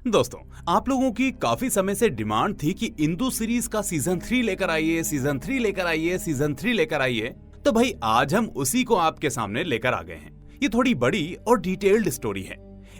दोस्तों, आप लोगों की काफी समय से डिमांड थी कि इंदू सीरीज का सीजन 3 लेकर आइए, सीजन 3 लेकर आइए, सीजन 3 लेकर आइए। तो भाई आज हम उसी को आपके सामने लेकर आ गए हैं। ये थोड़ी बड़ी और डिटेल्ड स्टोरी है,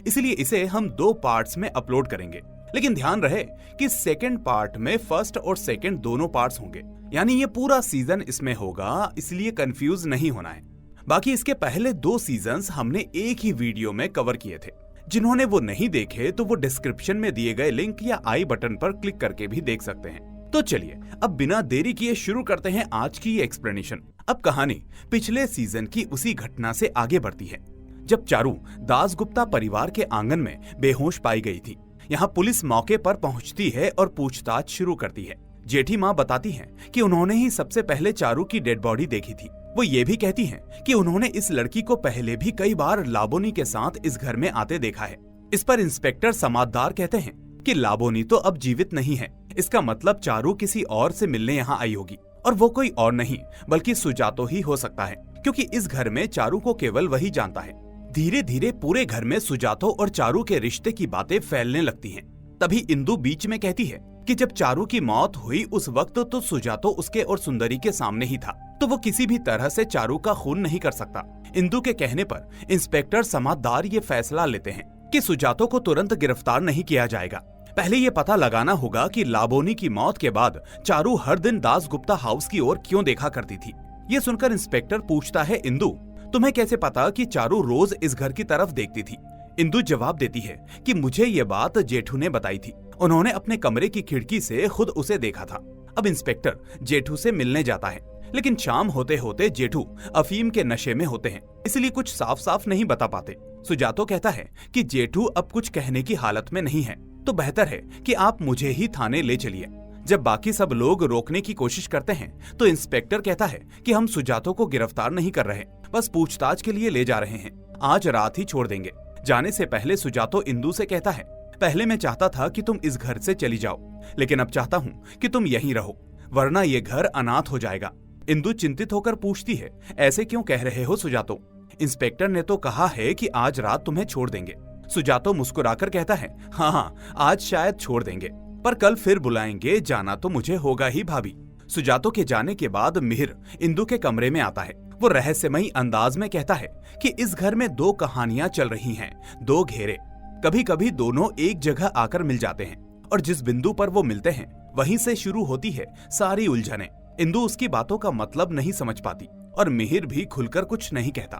इसलिए इसे हम 2 पार्ट्स में अपलोड करेंगे। लेकिन ध्यान रहे कि सेकंड पार्ट में फर्स्ट और सेकंड दोनों पार्ट्स होंगे, यानी ये पूरा सीजन इसमें होगा, इसलिए कंफ्यूज नहीं होना है। बाकी इसके पहले 2 सीजन्स हमने एक ही वीडियो में कवर किए थे। जिन्होंने वो नहीं देखे तो वो डिस्क्रिप्शन में दिए गए लिंक या आई बटन पर क्लिक करके भी देख सकते हैं। तो चलिए अब बिना देरी किए शुरू करते हैं आज की ये एक्सप्लेनेशन। अब कहानी पिछले सीजन की उसी घटना से आगे बढ़ती है, जब चारू दासगुप्ता परिवार के आंगन में बेहोश पाई गई थी। यहाँ पुलिस मौके पर पहुंचती है और पूछताछ शुरू करती है। जेठी माँ बताती है कि उन्होंने ही सबसे पहले चारू की डेड बॉडी देखी थी। वो ये भी कहती हैं कि उन्होंने इस लड़की को पहले भी कई बार लाबोनी के साथ इस घर में आते देखा है। इस पर इंस्पेक्टर समाददार कहते हैं कि लाबोनी तो अब जीवित नहीं है, इसका मतलब चारू किसी और से मिलने यहाँ आई होगी, और वो कोई और नहीं बल्कि सुजातो ही हो सकता है, क्योंकि इस घर में चारू को केवल वही जानता है। धीरे धीरे पूरे घर में सुजातो और चारू के रिश्ते की बातें फैलने लगती हैं। तभी इंदु बीच में कहती है कि जब चारू की मौत हुई उस वक्त तो सुजातो उसके और सुंदरी के सामने ही था, तो वो किसी भी तरह से चारू का खून नहीं कर सकता। इंदु के कहने पर इंस्पेक्टर समाददार ये फैसला लेते हैं कि सुजातो को तुरंत गिरफ्तार नहीं किया जाएगा। पहले ये पता लगाना होगा कि लाबोनी की मौत के बाद चारू हर दिन दासगुप्ता हाउस की ओर क्यों देखा करती थी। ये सुनकर इंस्पेक्टर पूछता है, इंदु तुम्हें कैसे पता कि चारू रोज इस घर की तरफ देखती थी? इंदु जवाब देती है कि मुझे ये बात जेठू ने बताई थी, उन्होंने अपने कमरे की खिड़की से खुद उसे देखा था। अब इंस्पेक्टर जेठू से मिलने जाता है, लेकिन शाम होते होते जेठू अफीम के नशे में होते हैं, इसलिए कुछ साफ साफ नहीं बता पाते। सुजातो कहता है कि जेठू अब कुछ कहने की हालत में नहीं है, तो बेहतर है कि आप मुझे ही थाने ले चलिए। जब बाकी सब लोग रोकने की कोशिश करते हैं तो इंस्पेक्टर कहता है कि हम सुजातो को गिरफ्तार नहीं कर रहे, बस पूछताछ के लिए ले जा रहे हैं, आज रात ही छोड़ देंगे। जाने से पहले सुजातो इंदु से कहता है, पहले मैं चाहता था कि तुम इस घर से चली जाओ, लेकिन अब चाहता हूँ कि तुम यहीं रहो, वरना ये घर अनाथ हो जाएगा। इंदु चिंतित होकर पूछती है, ऐसे क्यों कह रहे हो सुजातो? इंस्पेक्टर ने तो कहा है कि आज रात तुम्हें छोड़ देंगे। सुजातो मुस्कुराकर कहता है, हाँ, आज शायद छोड़ देंगे, पर कल फिर बुलाएंगे, जाना तो मुझे होगा ही भाभी। सुजातो के जाने के बाद मिहिर इंदु के कमरे में आता है। वो रहस्यमयी अंदाज में कहता है कि इस घर में 2 कहानियां चल रही हैं, 2 घेरे। कभी कभी दोनों एक जगह आकर मिल जाते हैं, और जिस बिंदु पर वो मिलते हैं वहीं से शुरू होती है सारी उलझने। इंदु उसकी बातों का मतलब नहीं समझ पाती, और मिहिर भी खुलकर कुछ नहीं कहता।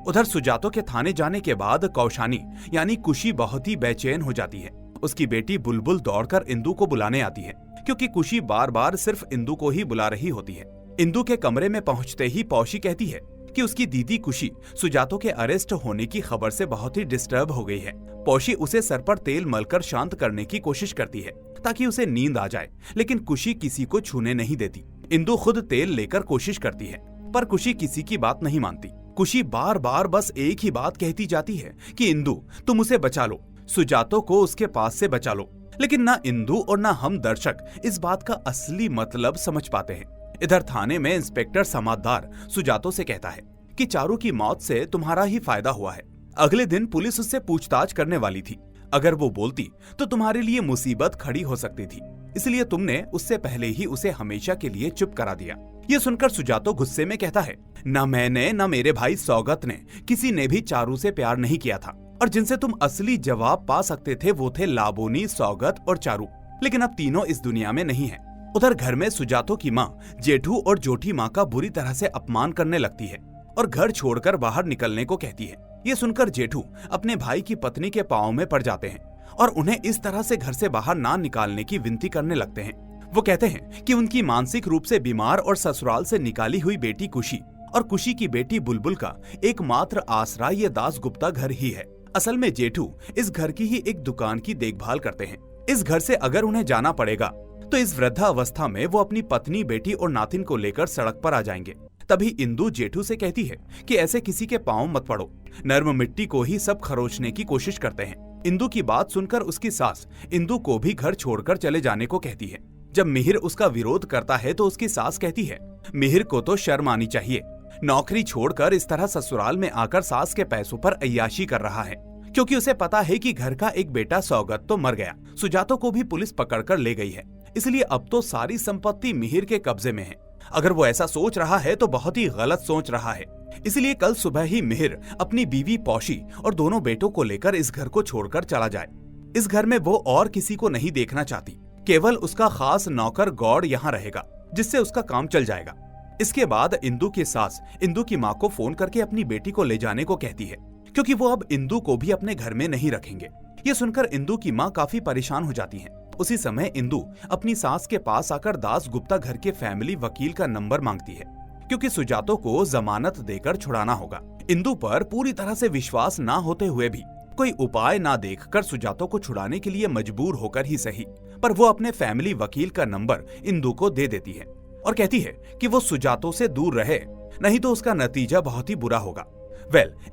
उधर सुजातो के थाने जाने के बाद कौशानी यानी कुशी बहुत ही बेचैन हो जाती है। उसकी बेटी बुलबुल दौड़कर इंदु को बुलाने आती है, क्योंकि कुशी बार बार सिर्फ इंदु को ही बुला रही होती है। इंदु के कमरे में पहुंचते ही पौशी कहती है कि उसकी दीदी कुशी सुजातो के अरेस्ट होने की खबर से बहुत ही डिस्टर्ब हो गई है। पौशी उसे सर पर तेल मलकर शांत करने की कोशिश करती है ताकि उसे नींद आ जाए, लेकिन कुशी किसी को छूने नहीं देती। इंदु खुद तेल लेकर कोशिश करती है, पर कुशी किसी की बात नहीं मानती। कुशी बार बार बस एक ही बात कहती जाती है कि इंदु तुम उसे बचा लो, सुजातो को उसके पास से बचा लो। लेकिन ना इंदु और ना हम दर्शक इस बात का असली मतलब समझ पाते हैं। इधर थाने में इंस्पेक्टर समाददार सुजातो से कहता है कि चारू की मौत से तुम्हारा ही फायदा हुआ है। अगले दिन पुलिस उससे पूछताछ करने वाली थी, अगर वो बोलती तो तुम्हारे लिए मुसीबत खड़ी हो सकती थी, इसलिए तुमने उससे पहले ही उसे हमेशा के लिए चुप करा दिया। ये सुनकर सुजातो गुस्से में कहता है, न मैंने न मेरे भाई सौगत ने, किसी ने भी चारू से प्यार नहीं किया था, और जिनसे तुम असली जवाब पा सकते थे वो थे लाबोनी, सौगत और चारू, लेकिन अब तीनों इस दुनिया में नहीं है। उधर घर में सुजातो की माँ जेठू और जोठी माँ का बुरी तरह से अपमान करने लगती है और घर छोड़कर बाहर निकलने को कहती है। ये सुनकर जेठू अपने भाई की पत्नी के पांव में पड़ जाते हैं और उन्हें इस तरह से घर से बाहर ना निकालने की विनती करने लगते हैं। वो कहते हैं कि उनकी मानसिक रूप से बीमार और ससुराल से निकाली हुई बेटी कुशी और कुशी की बेटी बुलबुल का एकमात्र आसरा ये दासगुप्ता घर ही है। असल में जेठू इस घर की ही एक दुकान की देखभाल करते हैं। इस घर से अगर उन्हें जाना पड़ेगा तो इस वृद्धावस्था में वो अपनी पत्नी, बेटी और नातिन को लेकर सड़क पर आ जाएंगे। तभी इंदु जेठू से कहती है कि ऐसे किसी के पांव मत पड़ो, नर्म मिट्टी को ही सब खरोचने की कोशिश करते हैं। इंदु की बात सुनकर उसकी सास इंदु को भी घर छोड़कर चले जाने को कहती है। जब मिहिर उसका विरोध करता है तो उसकी सास कहती है, मिहिर को तो शर्म आनी चाहिए, नौकरी छोड़कर इस तरह ससुराल में आकर सास के पैसों पर अय्याशी कर रहा है। क्योंकि उसे पता है कि घर का एक बेटा सौगत तो मर गया, सुजातो को भी पुलिस पकड़कर ले गई है, इसलिए अब तो सारी संपत्ति मिहिर के कब्जे में है। अगर वो ऐसा सोच रहा है तो बहुत ही गलत सोच रहा है। इसलिए कल सुबह ही मिहिर अपनी बीवी पौशी और दोनों बेटों को लेकर इस घर को छोड़कर चला जाए। इस घर में वो और किसी को नहीं देखना चाहती, केवल उसका खास नौकर गौड़ यहाँ रहेगा, जिससे उसका काम चल जाएगा। इसके बाद इंदु की सास इंदु की माँ को फोन करके अपनी बेटी को ले जाने को कहती है, क्योंकि वो अब इंदु को भी अपने घर में नहीं रखेंगे। ये सुनकर इंदु की माँ काफी परेशान हो जाती है। उसी समय इंदु अपनी सास के पास आकर दास गुप्ता घर के फैमिली वकील का नंबर मांगती है, क्योंकि सुजातो को जमानत देकर छुड़ाना होगा। इंदु पर पूरी तरह से विश्वास ना होते हुए भी कोई उपाय ना देखकर सुजातो को छुड़ाने के लिए मजबूर होकर ही सही, पर वो अपने फैमिली वकील का नंबर इंदु को दे देती है और कहती है कि वो सुजातो से दूर रहे, नहीं तो उसका नतीजा बहुत ही बुरा होगा।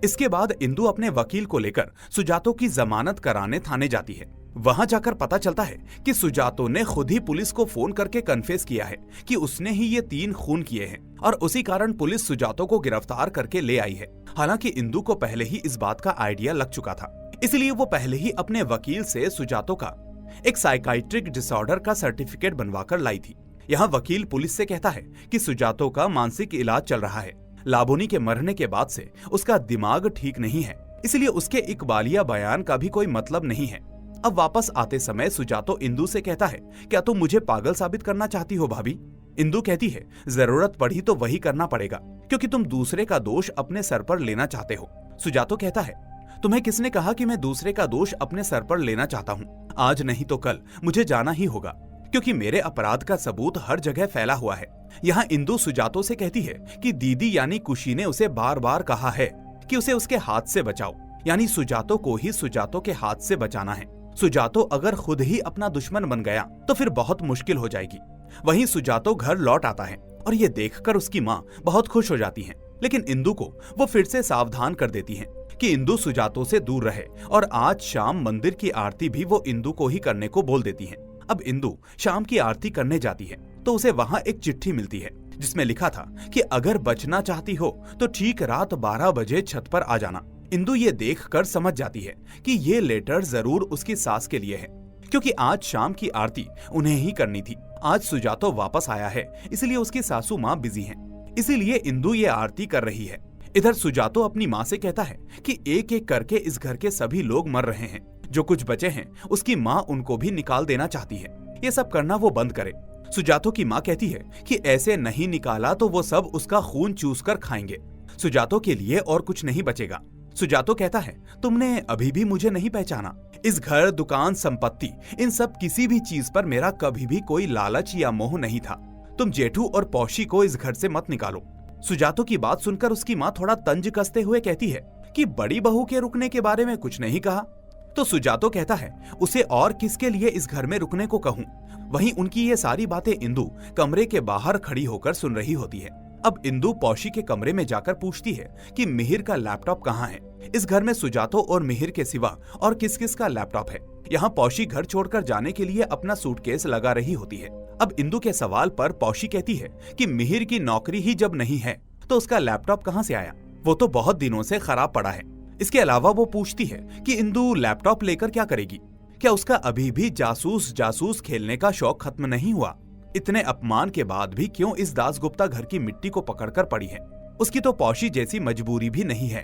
इसके बाद इंदु अपने वकील को लेकर सुजातो की जमानत कराने थाने जाती है। वहां जाकर पता चलता है कि सुजातो ने खुद ही पुलिस को फोन करके कन्फेस किया है कि उसने ही ये 3 खून किए हैं और उसी कारण पुलिस सुजातो को गिरफ्तार करके ले आई है। हालांकि इंदु को पहले ही इस बात का आइडिया लग चुका था, इसलिए वो पहले ही अपने वकील से सुजातो का एक साइकाइट्रिक डिसऑर्डर का सर्टिफिकेट बनवाकर लाई थी। यहाँ वकील पुलिस से कहता है कि सुजातो का मानसिक इलाज चल रहा है, लाबोनी के मरने के बाद से उसका दिमाग ठीक नहीं है, इसलिए उसके इकबालिया बयान का भी कोई मतलब नहीं है। अब वापस आते समय सुजातो इंदु से कहता है, क्या तुम मुझे पागल साबित करना चाहती हो भाभी? इंदु कहती है, जरूरत पड़ी तो वही करना पड़ेगा, क्योंकि तुम दूसरे का दोष अपने सर पर लेना चाहते हो। सुजातो कहता है, तुम्हें किसने कहा कि मैं दूसरे का दोष अपने सर पर लेना चाहता हूँ? आज नहीं तो कल मुझे जाना ही होगा, क्योंकि मेरे अपराध का सबूत हर जगह फैला हुआ है। यहाँ इंदु सुजातो से कहती है कि दीदी यानी कुशी ने उसे बार बार कहा है कि उसे उसके हाथ से बचाओ, यानी सुजातो को ही सुजातो के हाथ से बचाना है। सुजातो अगर खुद ही अपना दुश्मन बन गया तो फिर बहुत मुश्किल हो जाएगी। वहीं सुजातो घर लौट आता है और ये देखकर उसकी माँ बहुत खुश हो जाती है, लेकिन इंदु को वो फिर से सावधान कर देती है कि इंदु सुजातो से दूर रहे और आज शाम मंदिर की आरती भी वो इंदु को ही करने को बोल देती है। अब इंदु शाम की आरती करने जाती है तो उसे वहाँ एक चिट्ठी मिलती है, जिसमें लिखा था कि अगर बचना चाहती हो तो ठीक रात 12 बजे छत पर आ जाना। इंदु ये देखकर समझ जाती है कि ये लेटर जरूर उसकी सास के लिए है, क्योंकि आज शाम की आरती उन्हें ही करनी थी। आज सुजातो वापस आया है, इसलिए उसकी सासू माँ बिजी हैं, इसीलिए इंदु ये आरती कर रही है। इधर सुजातो अपनी माँ से कहता है कि एक एक करके इस घर के सभी लोग मर रहे हैं, जो कुछ बचे हैं उसकी माँ उनको भी निकाल देना चाहती है, ये सब करना वो बंद करे। सुजातो की माँ कहती है कि ऐसे नहीं निकाला तो वो सब उसका खून चूस कर खाएंगे, सुजातो के लिए और कुछ नहीं बचेगा। सुजातो कहता है, तुमने अभी भी मुझे नहीं पहचाना। इस घर, दुकान, संपत्ति, इन सब किसी भी चीज पर मेरा कभी भी कोई लालच या मोह नहीं था। तुम जेठू और पौशी को इस घर से मत निकालो। सुजातो की बात सुनकर उसकी माँ थोड़ा तंज कसते हुए कहती है कि बड़ी बहू के रुकने के बारे में कुछ नहीं कहा। तो सुजातो कहता है, उसे और किसके लिए इस घर में रुकने को कहूँ। वहीं उनकी ये सारी बातें इंदु कमरे के बाहर खड़ी होकर सुन रही होती है। अब इंदु पौशी के कमरे में जाकर पूछती है कि मिहिर का लैपटॉप कहाँ है। इस घर में सुजातो और मिहिर के सिवा और किस किस का लैपटॉप है। यहाँ पौशी घर छोड़कर जाने के लिए अपना सूटकेस लगा रही होती है। अब इंदु के सवाल पर पौशी कहती है कि मिहिर की नौकरी ही जब नहीं है तो उसका लैपटॉप कहाँ से आया, वो तो बहुत दिनों से खराब पड़ा है। इसके अलावा वो पूछती है कि इंदु लैपटॉप लेकर क्या करेगी, क्या उसका अभी भी जासूस खेलने का शौक खत्म नहीं हुआ? इतने अपमान के बाद भी क्यों इस दासगुप्ता घर की मिट्टी को पकड़कर पड़ी है? उसकी तो पौशी जैसी मजबूरी भी नहीं है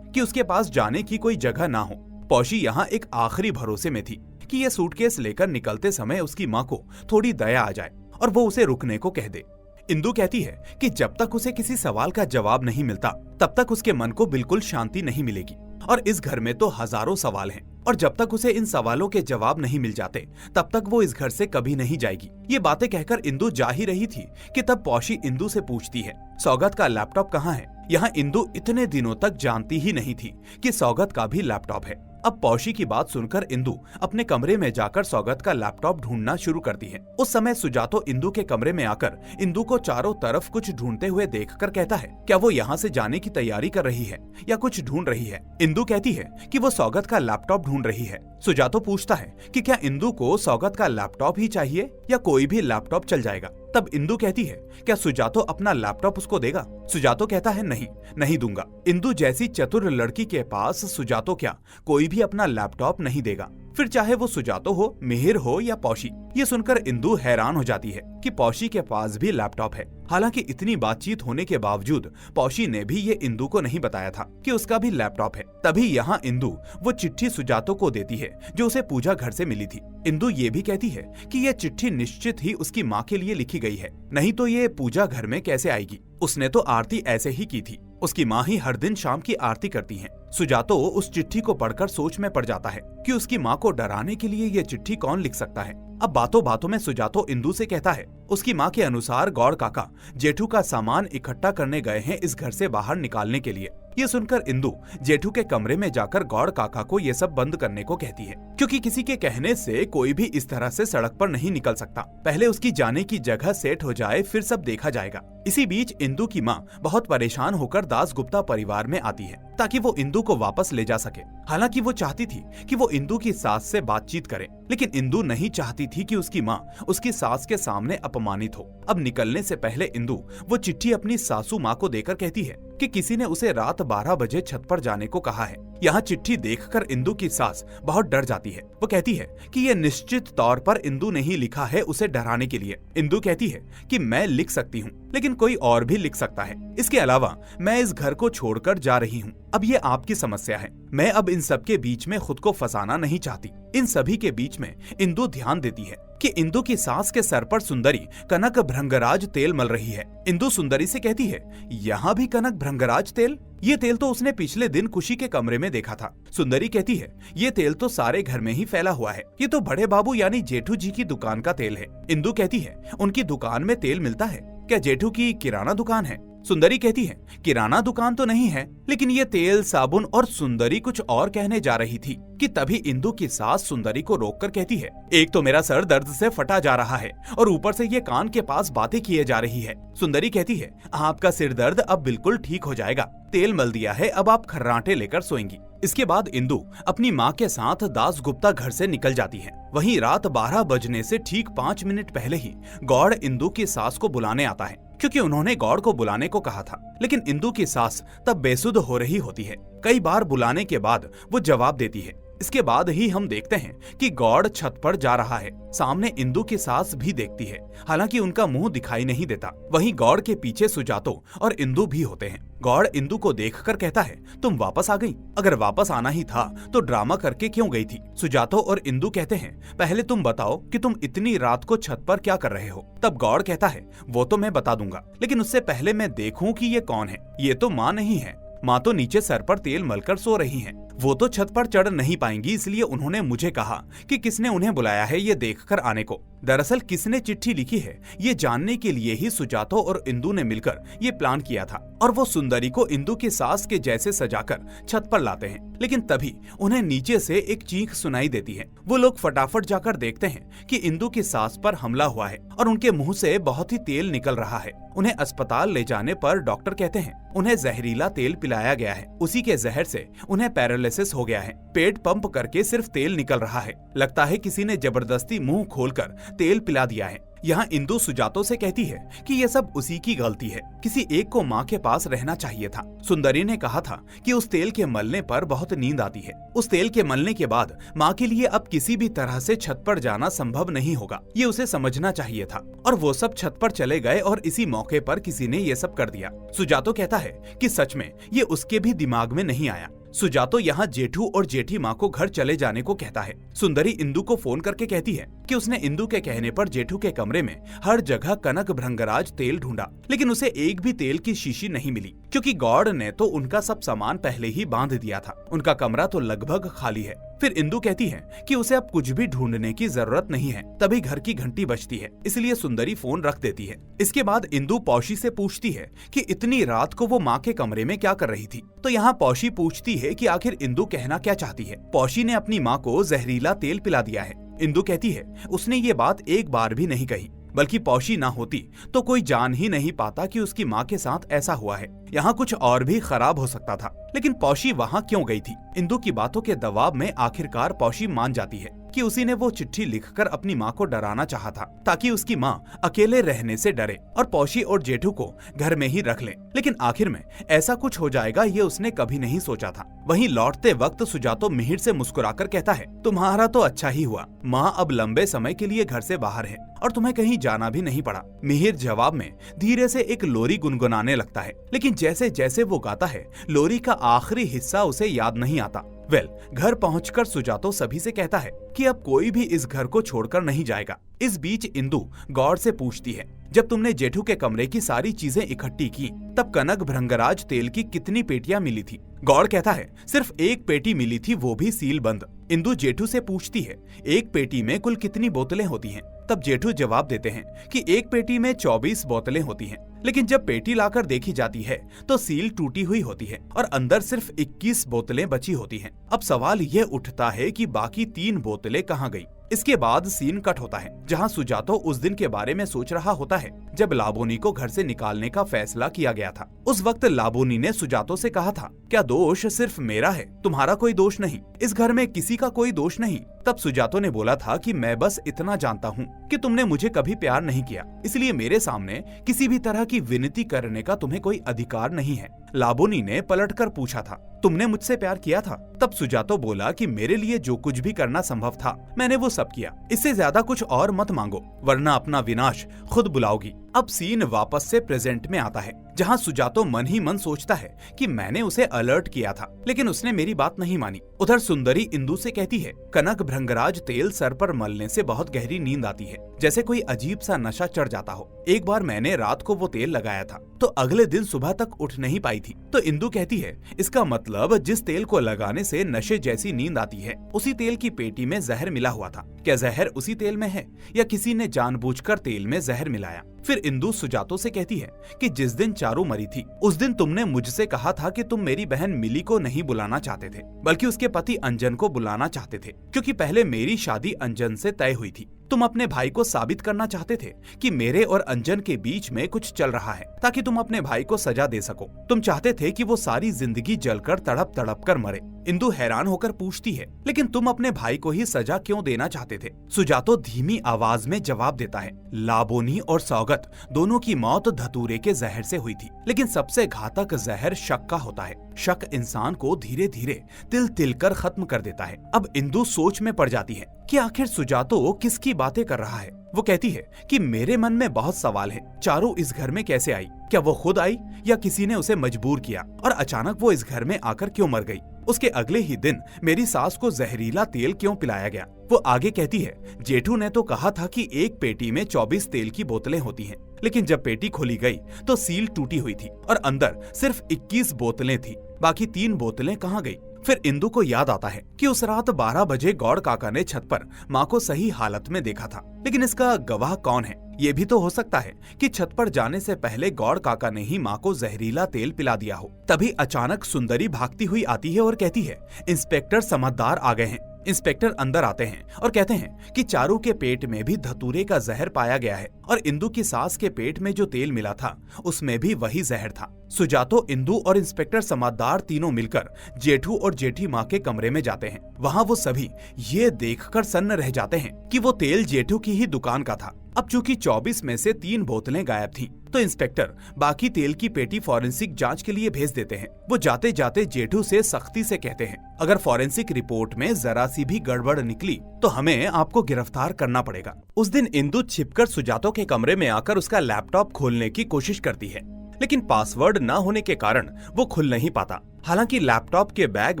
कि उसके पास जाने की कोई जगह ना हो। पौशी यहाँ एक आखिरी भरोसे में थी कि ये सूटकेस लेकर निकलते समय उसकी माँ को थोड़ी दया आ जाए और वो उसे रुकने को कह दे। इंदु कहती है कि जब तक उसे किसी सवाल का जवाब नहीं मिलता तब तक उसके मन को बिल्कुल शांति नहीं मिलेगी, और इस घर में तो हजारों सवाल हैं, और जब तक उसे इन सवालों के जवाब नहीं मिल जाते तब तक वो इस घर से कभी नहीं जाएगी। ये बातें कहकर इंदु जा ही रही थी कि तब पौशी इंदु से पूछती है, सौगत का लैपटॉप कहाँ है? यहाँ इंदु इतने दिनों तक जानती ही नहीं थी कि सौगत का भी लैपटॉप है। अब पौशी की बात सुनकर इंदु अपने कमरे में जाकर सौगत का लैपटॉप ढूंढना शुरू करती है। उस समय सुजातो इंदु के कमरे में आकर इंदु को चारों तरफ कुछ ढूंढते हुए देखकर कहता है, क्या वो यहाँ से जाने की तैयारी कर रही है या कुछ ढूंढ रही है? इंदु कहती है कि वो सौगत का लैपटॉप ढूंढ रही है। सुजातो पूछता है कि क्या इंदु को सौगत का लैपटॉप ही चाहिए या कोई भी लैपटॉप चल जाएगा। तब इंदु कहती है क्या सुजातो अपना लैपटॉप उसको देगा। सुजातो कहता है नहीं दूंगा। इंदु जैसी चतुर लड़की के पास सुजातो क्या कोई भी अपना लैपटॉप नहीं देगा, फिर चाहे वो सुजातो हो, मिहिर हो या पौशी। ये सुनकर इंदु हैरान हो जाती है कि पौशी के पास भी लैपटॉप है। हालांकि इतनी बातचीत होने के बावजूद पौशी ने भी ये इंदु को नहीं बताया था कि उसका भी लैपटॉप है। तभी यहाँ इंदु वो चिट्ठी सुजातो को देती है जो उसे पूजा घर से मिली थी। इंदु ये भी कहती है कि ये चिट्ठी निश्चित ही उसकी माँ के लिए लिखी गई है, नहीं तो ये पूजा घर में कैसे आएगी। उसने तो आरती ऐसे ही की थी, उसकी माँ ही हर दिन शाम की आरती करती हैं। सुजातो उस चिट्ठी को पढ़कर सोच में पड़ जाता है कि उसकी माँ को डराने के लिए ये चिट्ठी कौन लिख सकता है। अब बातों बातों में सुजातो इंदु से कहता है उसकी माँ के अनुसार गौड़ काका जेठू का सामान इकट्ठा करने गए हैं इस घर से बाहर निकालने के लिए। ये सुनकर इंदु जेठू के कमरे में जाकर गौड़ काका को ये सब बंद करने को कहती है, क्योंकि किसी के कहने से कोई भी इस तरह से सड़क पर नहीं निकल सकता। पहले उसकी जाने की जगह सेट हो जाए फिर सब देखा जाएगा। इसी बीच इंदु की माँ बहुत परेशान होकर दास गुप्ता परिवार में आती है ताकि वो इंदु को वापस ले जा सके। हालांकि वो चाहती थी कि वो इंदु की सास से बातचीत करे, लेकिन इंदु नहीं चाहती थी कि उसकी माँ उसकी सास के सामने अपमानित हो। अब निकलने से पहले इंदु वो चिट्ठी अपनी सासू माँ को देकर कहती है कि किसी ने उसे रात 12 बजे छत पर जाने को कहा है। यहाँ चिट्ठी देखकर इंदु की सास बहुत डर जाती है। वो कहती है कि ये निश्चित तौर पर इंदु ने ही लिखा है उसे डराने के लिए। इंदु कहती है कि मैं लिख सकती हूँ, लेकिन कोई और भी लिख सकता है। इसके अलावा मैं इस घर को छोड़कर जा रही हूँ। अब ये आपकी समस्या है। मैं अब इन सब के बीच में खुद को फंसाना नहीं चाहती। इन सभी के बीच में इंदु ध्यान देती है कि इंदु की सास के सर पर सुंदरी कनक भृंगराज तेल मल रही है। इंदु सुंदरी से कहती है यहाँ भी कनक भृंगराज तेल? ये तेल तो उसने पिछले दिन खुशी के कमरे में देखा था। सुंदरी कहती है ये तेल तो सारे घर में ही फैला हुआ है, ये तो बड़े बाबू यानी जेठू जी की दुकान का तेल है। इंदु कहती है उनकी दुकान में तेल मिलता है क्या? जेठू की किराना दुकान है? सुंदरी कहती है किराना दुकान तो नहीं है, लेकिन ये तेल साबुन। और सुंदरी कुछ और कहने जा रही थी कि तभी इंदु की सास सुंदरी को रोककर कहती है एक तो मेरा सर दर्द से फटा जा रहा है और ऊपर से ये कान के पास बातें किए जा रही है। सुंदरी कहती है आपका सिर दर्द अब बिल्कुल ठीक हो जाएगा, तेल मल दिया है, अब आप खर्राटे लेकर सोएंगी। इसके बाद इंदु अपनी माँ के साथ दास गुप्ता घर से निकल जाती है। वहीं रात 12 बजने से ठीक 5 मिनट पहले ही गौड़ इंदु की सास को बुलाने आता है, क्योंकि उन्होंने गौड़ को बुलाने को कहा था। लेकिन इंदु की सास तब बेसुध हो रही होती है। कई बार बुलाने के बाद वो जवाब देती है। इसके बाद ही हम देखते हैं कि गौड़ छत पर जा रहा है। सामने इंदु की सास भी देखती है, हालांकि उनका मुंह दिखाई नहीं देता। वहीं गौड़ के पीछे सुजातो और इंदु भी होते हैं। गौड़ इंदु को देखकर कहता है तुम वापस आ गई? अगर वापस आना ही था तो ड्रामा करके क्यों गई थी? सुजातो और इंदु कहते हैं पहले तुम बताओ कि तुम इतनी रात को छत पर क्या कर रहे हो? तब गौड़ कहता है वो तो मैं बता दूंगा, लेकिन उससे पहले मैं देखूं कि ये कौन है। ये तो माँ नहीं है, माँ तो नीचे सर पर तेल मलकर सो रही हैं। वो तो छत पर चढ़ नहीं पाएंगी, इसलिए उन्होंने मुझे कहा कि किसने उन्हें बुलाया है ये देखकर आने को। दरअसल किसने चिट्ठी लिखी है ये जानने के लिए ही सुजातो और इंदु ने मिलकर ये प्लान किया था, और वो सुंदरी को इंदु की सास के जैसे सजाकर छत पर लाते हैं। लेकिन तभी उन्हें नीचे से एक चीख सुनाई देती है। वो लोग फटाफट जाकर देखते हैं कि इंदु की सास पर हमला हुआ है और उनके मुंह से बहुत ही तेल निकल रहा है। उन्हें अस्पताल ले जाने पर डॉक्टर कहते हैं उन्हें जहरीला तेल पिलाया गया है, उसी के जहर से उन्हें पैरालिसिस हो गया है। पेट पंप करके सिर्फ तेल निकल रहा है, लगता है किसी ने जबरदस्ती मुंह खोलकर तेल पिला दिया है। यहाँ इंदु सुजातो से कहती है कि ये सब उसी की गलती है, किसी एक को माँ के पास रहना चाहिए था। सुंदरी ने कहा था कि उस तेल के मलने पर बहुत नींद आती है। उस तेल के मलने के बाद माँ के लिए अब किसी भी तरह से छत पर जाना संभव नहीं होगा, ये उसे समझना चाहिए था। और वो सब छत पर चले गए और इसी मौके पर किसी ने ये सब कर दिया। सुजातो कहता है कि सच में ये उसके भी दिमाग में नहीं आया। सुजातो यहाँ जेठू और जेठी माँ को घर चले जाने को कहता है। सुंदरी इंदु को फोन करके कहती है कि उसने इंदु के कहने पर जेठू के कमरे में हर जगह कनक भृंगराज तेल ढूंढा, लेकिन उसे एक भी तेल की शीशी नहीं मिली, क्योंकि गौड़ ने तो उनका सब सामान पहले ही बांध दिया था। उनका कमरा तो लगभग खाली है। फिर इंदु कहती है कि उसे अब कुछ भी ढूंढने की जरूरत नहीं है। तभी घर की घंटी बजती है, इसलिए सुंदरी फोन रख देती है। इसके बाद इंदु पौशी से पूछती है कि इतनी रात को वो माँ के कमरे में क्या कर रही थी। तो यहाँ पौशी पूछती है कि आखिर इंदु कहना क्या चाहती है। पौशी ने अपनी माँ को जहरीला तेल पिला दिया है। इंदु कहती है उसने ये बात एक बार भी नहीं कही, बल्कि पौशी ना होती तो कोई जान ही नहीं पाता कि उसकी माँ के साथ ऐसा हुआ है। यहाँ कुछ और भी खराब हो सकता था, लेकिन पौशी वहाँ क्यों गई थी? इंदु की बातों के दबाव में आखिरकार पौशी मान जाती है कि उसी ने वो चिट्ठी लिखकर अपनी माँ को डराना चाहा था, ताकि उसकी माँ अकेले रहने से डरे और पौशी और जेठू को घर में ही रख ले। लेकिन आखिर में ऐसा कुछ हो जाएगा ये उसने कभी नहीं सोचा था। वहीं लौटते वक्त सुजातो मिहिर से मुस्कुराकर कहता है, तुम्हारा तो अच्छा ही हुआ, माँ अब लंबे समय के लिए घर से बाहर है और तुम्हें कहीं जाना भी नहीं पड़ा। मिहिर जवाब में धीरे से एक लोरी गुनगुनाने लगता है, लेकिन जैसे जैसे वो गाता है लोरी का आखिरी हिस्सा उसे याद नहीं आता। घर पहुंचकर सुजातो सभी से कहता है कि अब कोई भी इस घर को छोड़कर नहीं जाएगा। इस बीच इंदु गौर से पूछती है, जब तुमने जेठू के कमरे की सारी चीजें इकट्ठी की तब कनक भृंगराज तेल की कितनी पेटियां मिली थी? गौर कहता है, सिर्फ एक पेटी मिली थी, वो भी सील बंद। इंदु जेठू से पूछती है, एक पेटी में कुल कितनी बोतलें होती हैं? तब जेठू जवाब देते हैं कि एक पेटी में 24 बोतलें होती हैं, लेकिन जब पेटी लाकर देखी जाती है तो सील टूटी हुई होती है और अंदर सिर्फ 21 बोतलें बची होती हैं। अब सवाल ये उठता है कि बाकी 3 बोतलें कहाँ गई? इसके बाद सीन कट होता है, जहां सुजातो उस दिन के बारे में सोच रहा होता है जब लाबोनी को घर से निकालने का फैसला किया गया था। उस वक्त लाबोनी ने सुजातो से कहा था, क्या दोष सिर्फ मेरा है, तुम्हारा कोई दोष नहीं, इस घर में किसी का कोई दोष नहीं। तब सुजातो ने बोला था कि मैं बस इतना जानता हूँ कि तुमने मुझे कभी प्यार नहीं किया, इसलिए मेरे सामने किसी भी तरह की विनती करने का तुम्हें कोई अधिकार नहीं है। लाबोनी ने पलटकर पूछा था, तुमने मुझसे प्यार किया था? तब सुजातो बोला कि मेरे लिए जो कुछ भी करना संभव था मैंने वो सब किया, इससे ज्यादा कुछ और मत मांगो वरना अपना विनाश खुद बुलाओगी। अब सीन वापस से प्रेजेंट में आता है, जहां सुजातो मन ही मन सोचता है कि मैंने उसे अलर्ट किया था लेकिन उसने मेरी बात नहीं मानी। उधर सुंदरी इंदु से कहती है, कनक भृंगराज तेल सर पर मलने से बहुत गहरी नींद आती है, जैसे कोई अजीब सा नशा चढ़ जाता हो। एक बार मैंने रात को वो तेल लगाया था तो अगले दिन सुबह तक उठ नहीं पाई थी। तो इंदु कहती है, इसका मतलब जिस तेल को लगाने से नशे जैसी नींद आती है उसी तेल की पेटी में जहर मिला हुआ था। क्या जहर उसी तेल में है या किसी ने जानबूझकर तेल में जहर मिलाया? फिर इंदु सुजातो से कहती है कि जिस दिन चारू मरी थी उस दिन तुमने मुझसे कहा था कि तुम मेरी बहन मिली को नहीं बुलाना चाहते थे बल्कि उसके पति अंजन को बुलाना चाहते थे, क्योंकि पहले मेरी शादी अंजन से तय हुई थी। तुम अपने भाई को साबित करना चाहते थे कि मेरे और अंजन के बीच में कुछ चल रहा है ताकि तुम अपने भाई को सजा दे सको। तुम चाहते थे कि वो सारी जिंदगी जलकर तड़प तड़प कर मरे। इंदु हैरान होकर पूछती है, लेकिन तुम अपने भाई को ही सजा क्यों देना चाहते थे? सुजातो धीमी आवाज में जवाब देता है, लाबोनी और सौगत दोनों की मौत धतूरे के जहर से हुई थी, लेकिन सबसे घातक जहर शक का होता है। शक इंसान को धीरे धीरे तिल तिल कर खत्म कर देता है। अब इंदु सोच में पड़ जाती है कि आखिर सुजातो किसकी बातें कर रहा है। वो कहती है कि मेरे मन में बहुत सवाल है, चारू इस घर में कैसे आई? क्या वो खुद आई या किसी ने उसे मजबूर किया? और अचानक वो इस घर में आकर क्यों मर गई? उसके अगले ही दिन मेरी सास को जहरीला तेल क्यों पिलाया गया? वो आगे कहती है, जेठू ने तो कहा था कि एक पेटी में 24 तेल की बोतलें होती हैं, लेकिन जब पेटी खोली गई तो सील टूटी हुई थी और अंदर सिर्फ 21 बोतलें थी। बाकी 3 बोतलें कहाँ गई? फिर इंदु को याद आता है कि उस रात 12 बजे गौड़ काका ने छत पर माँ को सही हालत में देखा था, लेकिन इसका गवाह कौन है? ये भी तो हो सकता है कि छत पर जाने से पहले गौड़ काका ने ही माँ को जहरीला तेल पिला दिया हो। तभी अचानक सुंदरी भागती हुई आती है और कहती है, इंस्पेक्टर समझदार आ गए हैं। इंस्पेक्टर अंदर आते हैं और कहते हैं कि चारू के पेट में भी धतूरे का जहर पाया गया है और इंदु की सास के पेट में जो तेल मिला था उसमें भी वही जहर था। सुजातो, इंदु और इंस्पेक्टर समझदार तीनों मिलकर जेठू और जेठी माँ के कमरे में जाते हैं। वहाँ वो सभी ये देखकर सन्न रह जाते हैं कि वो तेल जेठू की ही दुकान का था। अब चूंकि 24 में से 3 बोतलें गायब थीं, तो इंस्पेक्टर बाकी तेल की पेटी फॉरेंसिक जांच के लिए भेज देते हैं। वो जाते जाते जेठू से सख्ती से कहते हैं, अगर फॉरेंसिक रिपोर्ट में जरा सी भी गड़बड़ निकली तो हमें आपको गिरफ्तार करना पड़ेगा। उस दिन इंदु छिपकर सुजातो के कमरे में आकर उसका लैपटॉप खोलने की कोशिश करती है, लेकिन पासवर्ड न होने के कारण वो खुल नहीं पाता। हालांकि लैपटॉप के बैग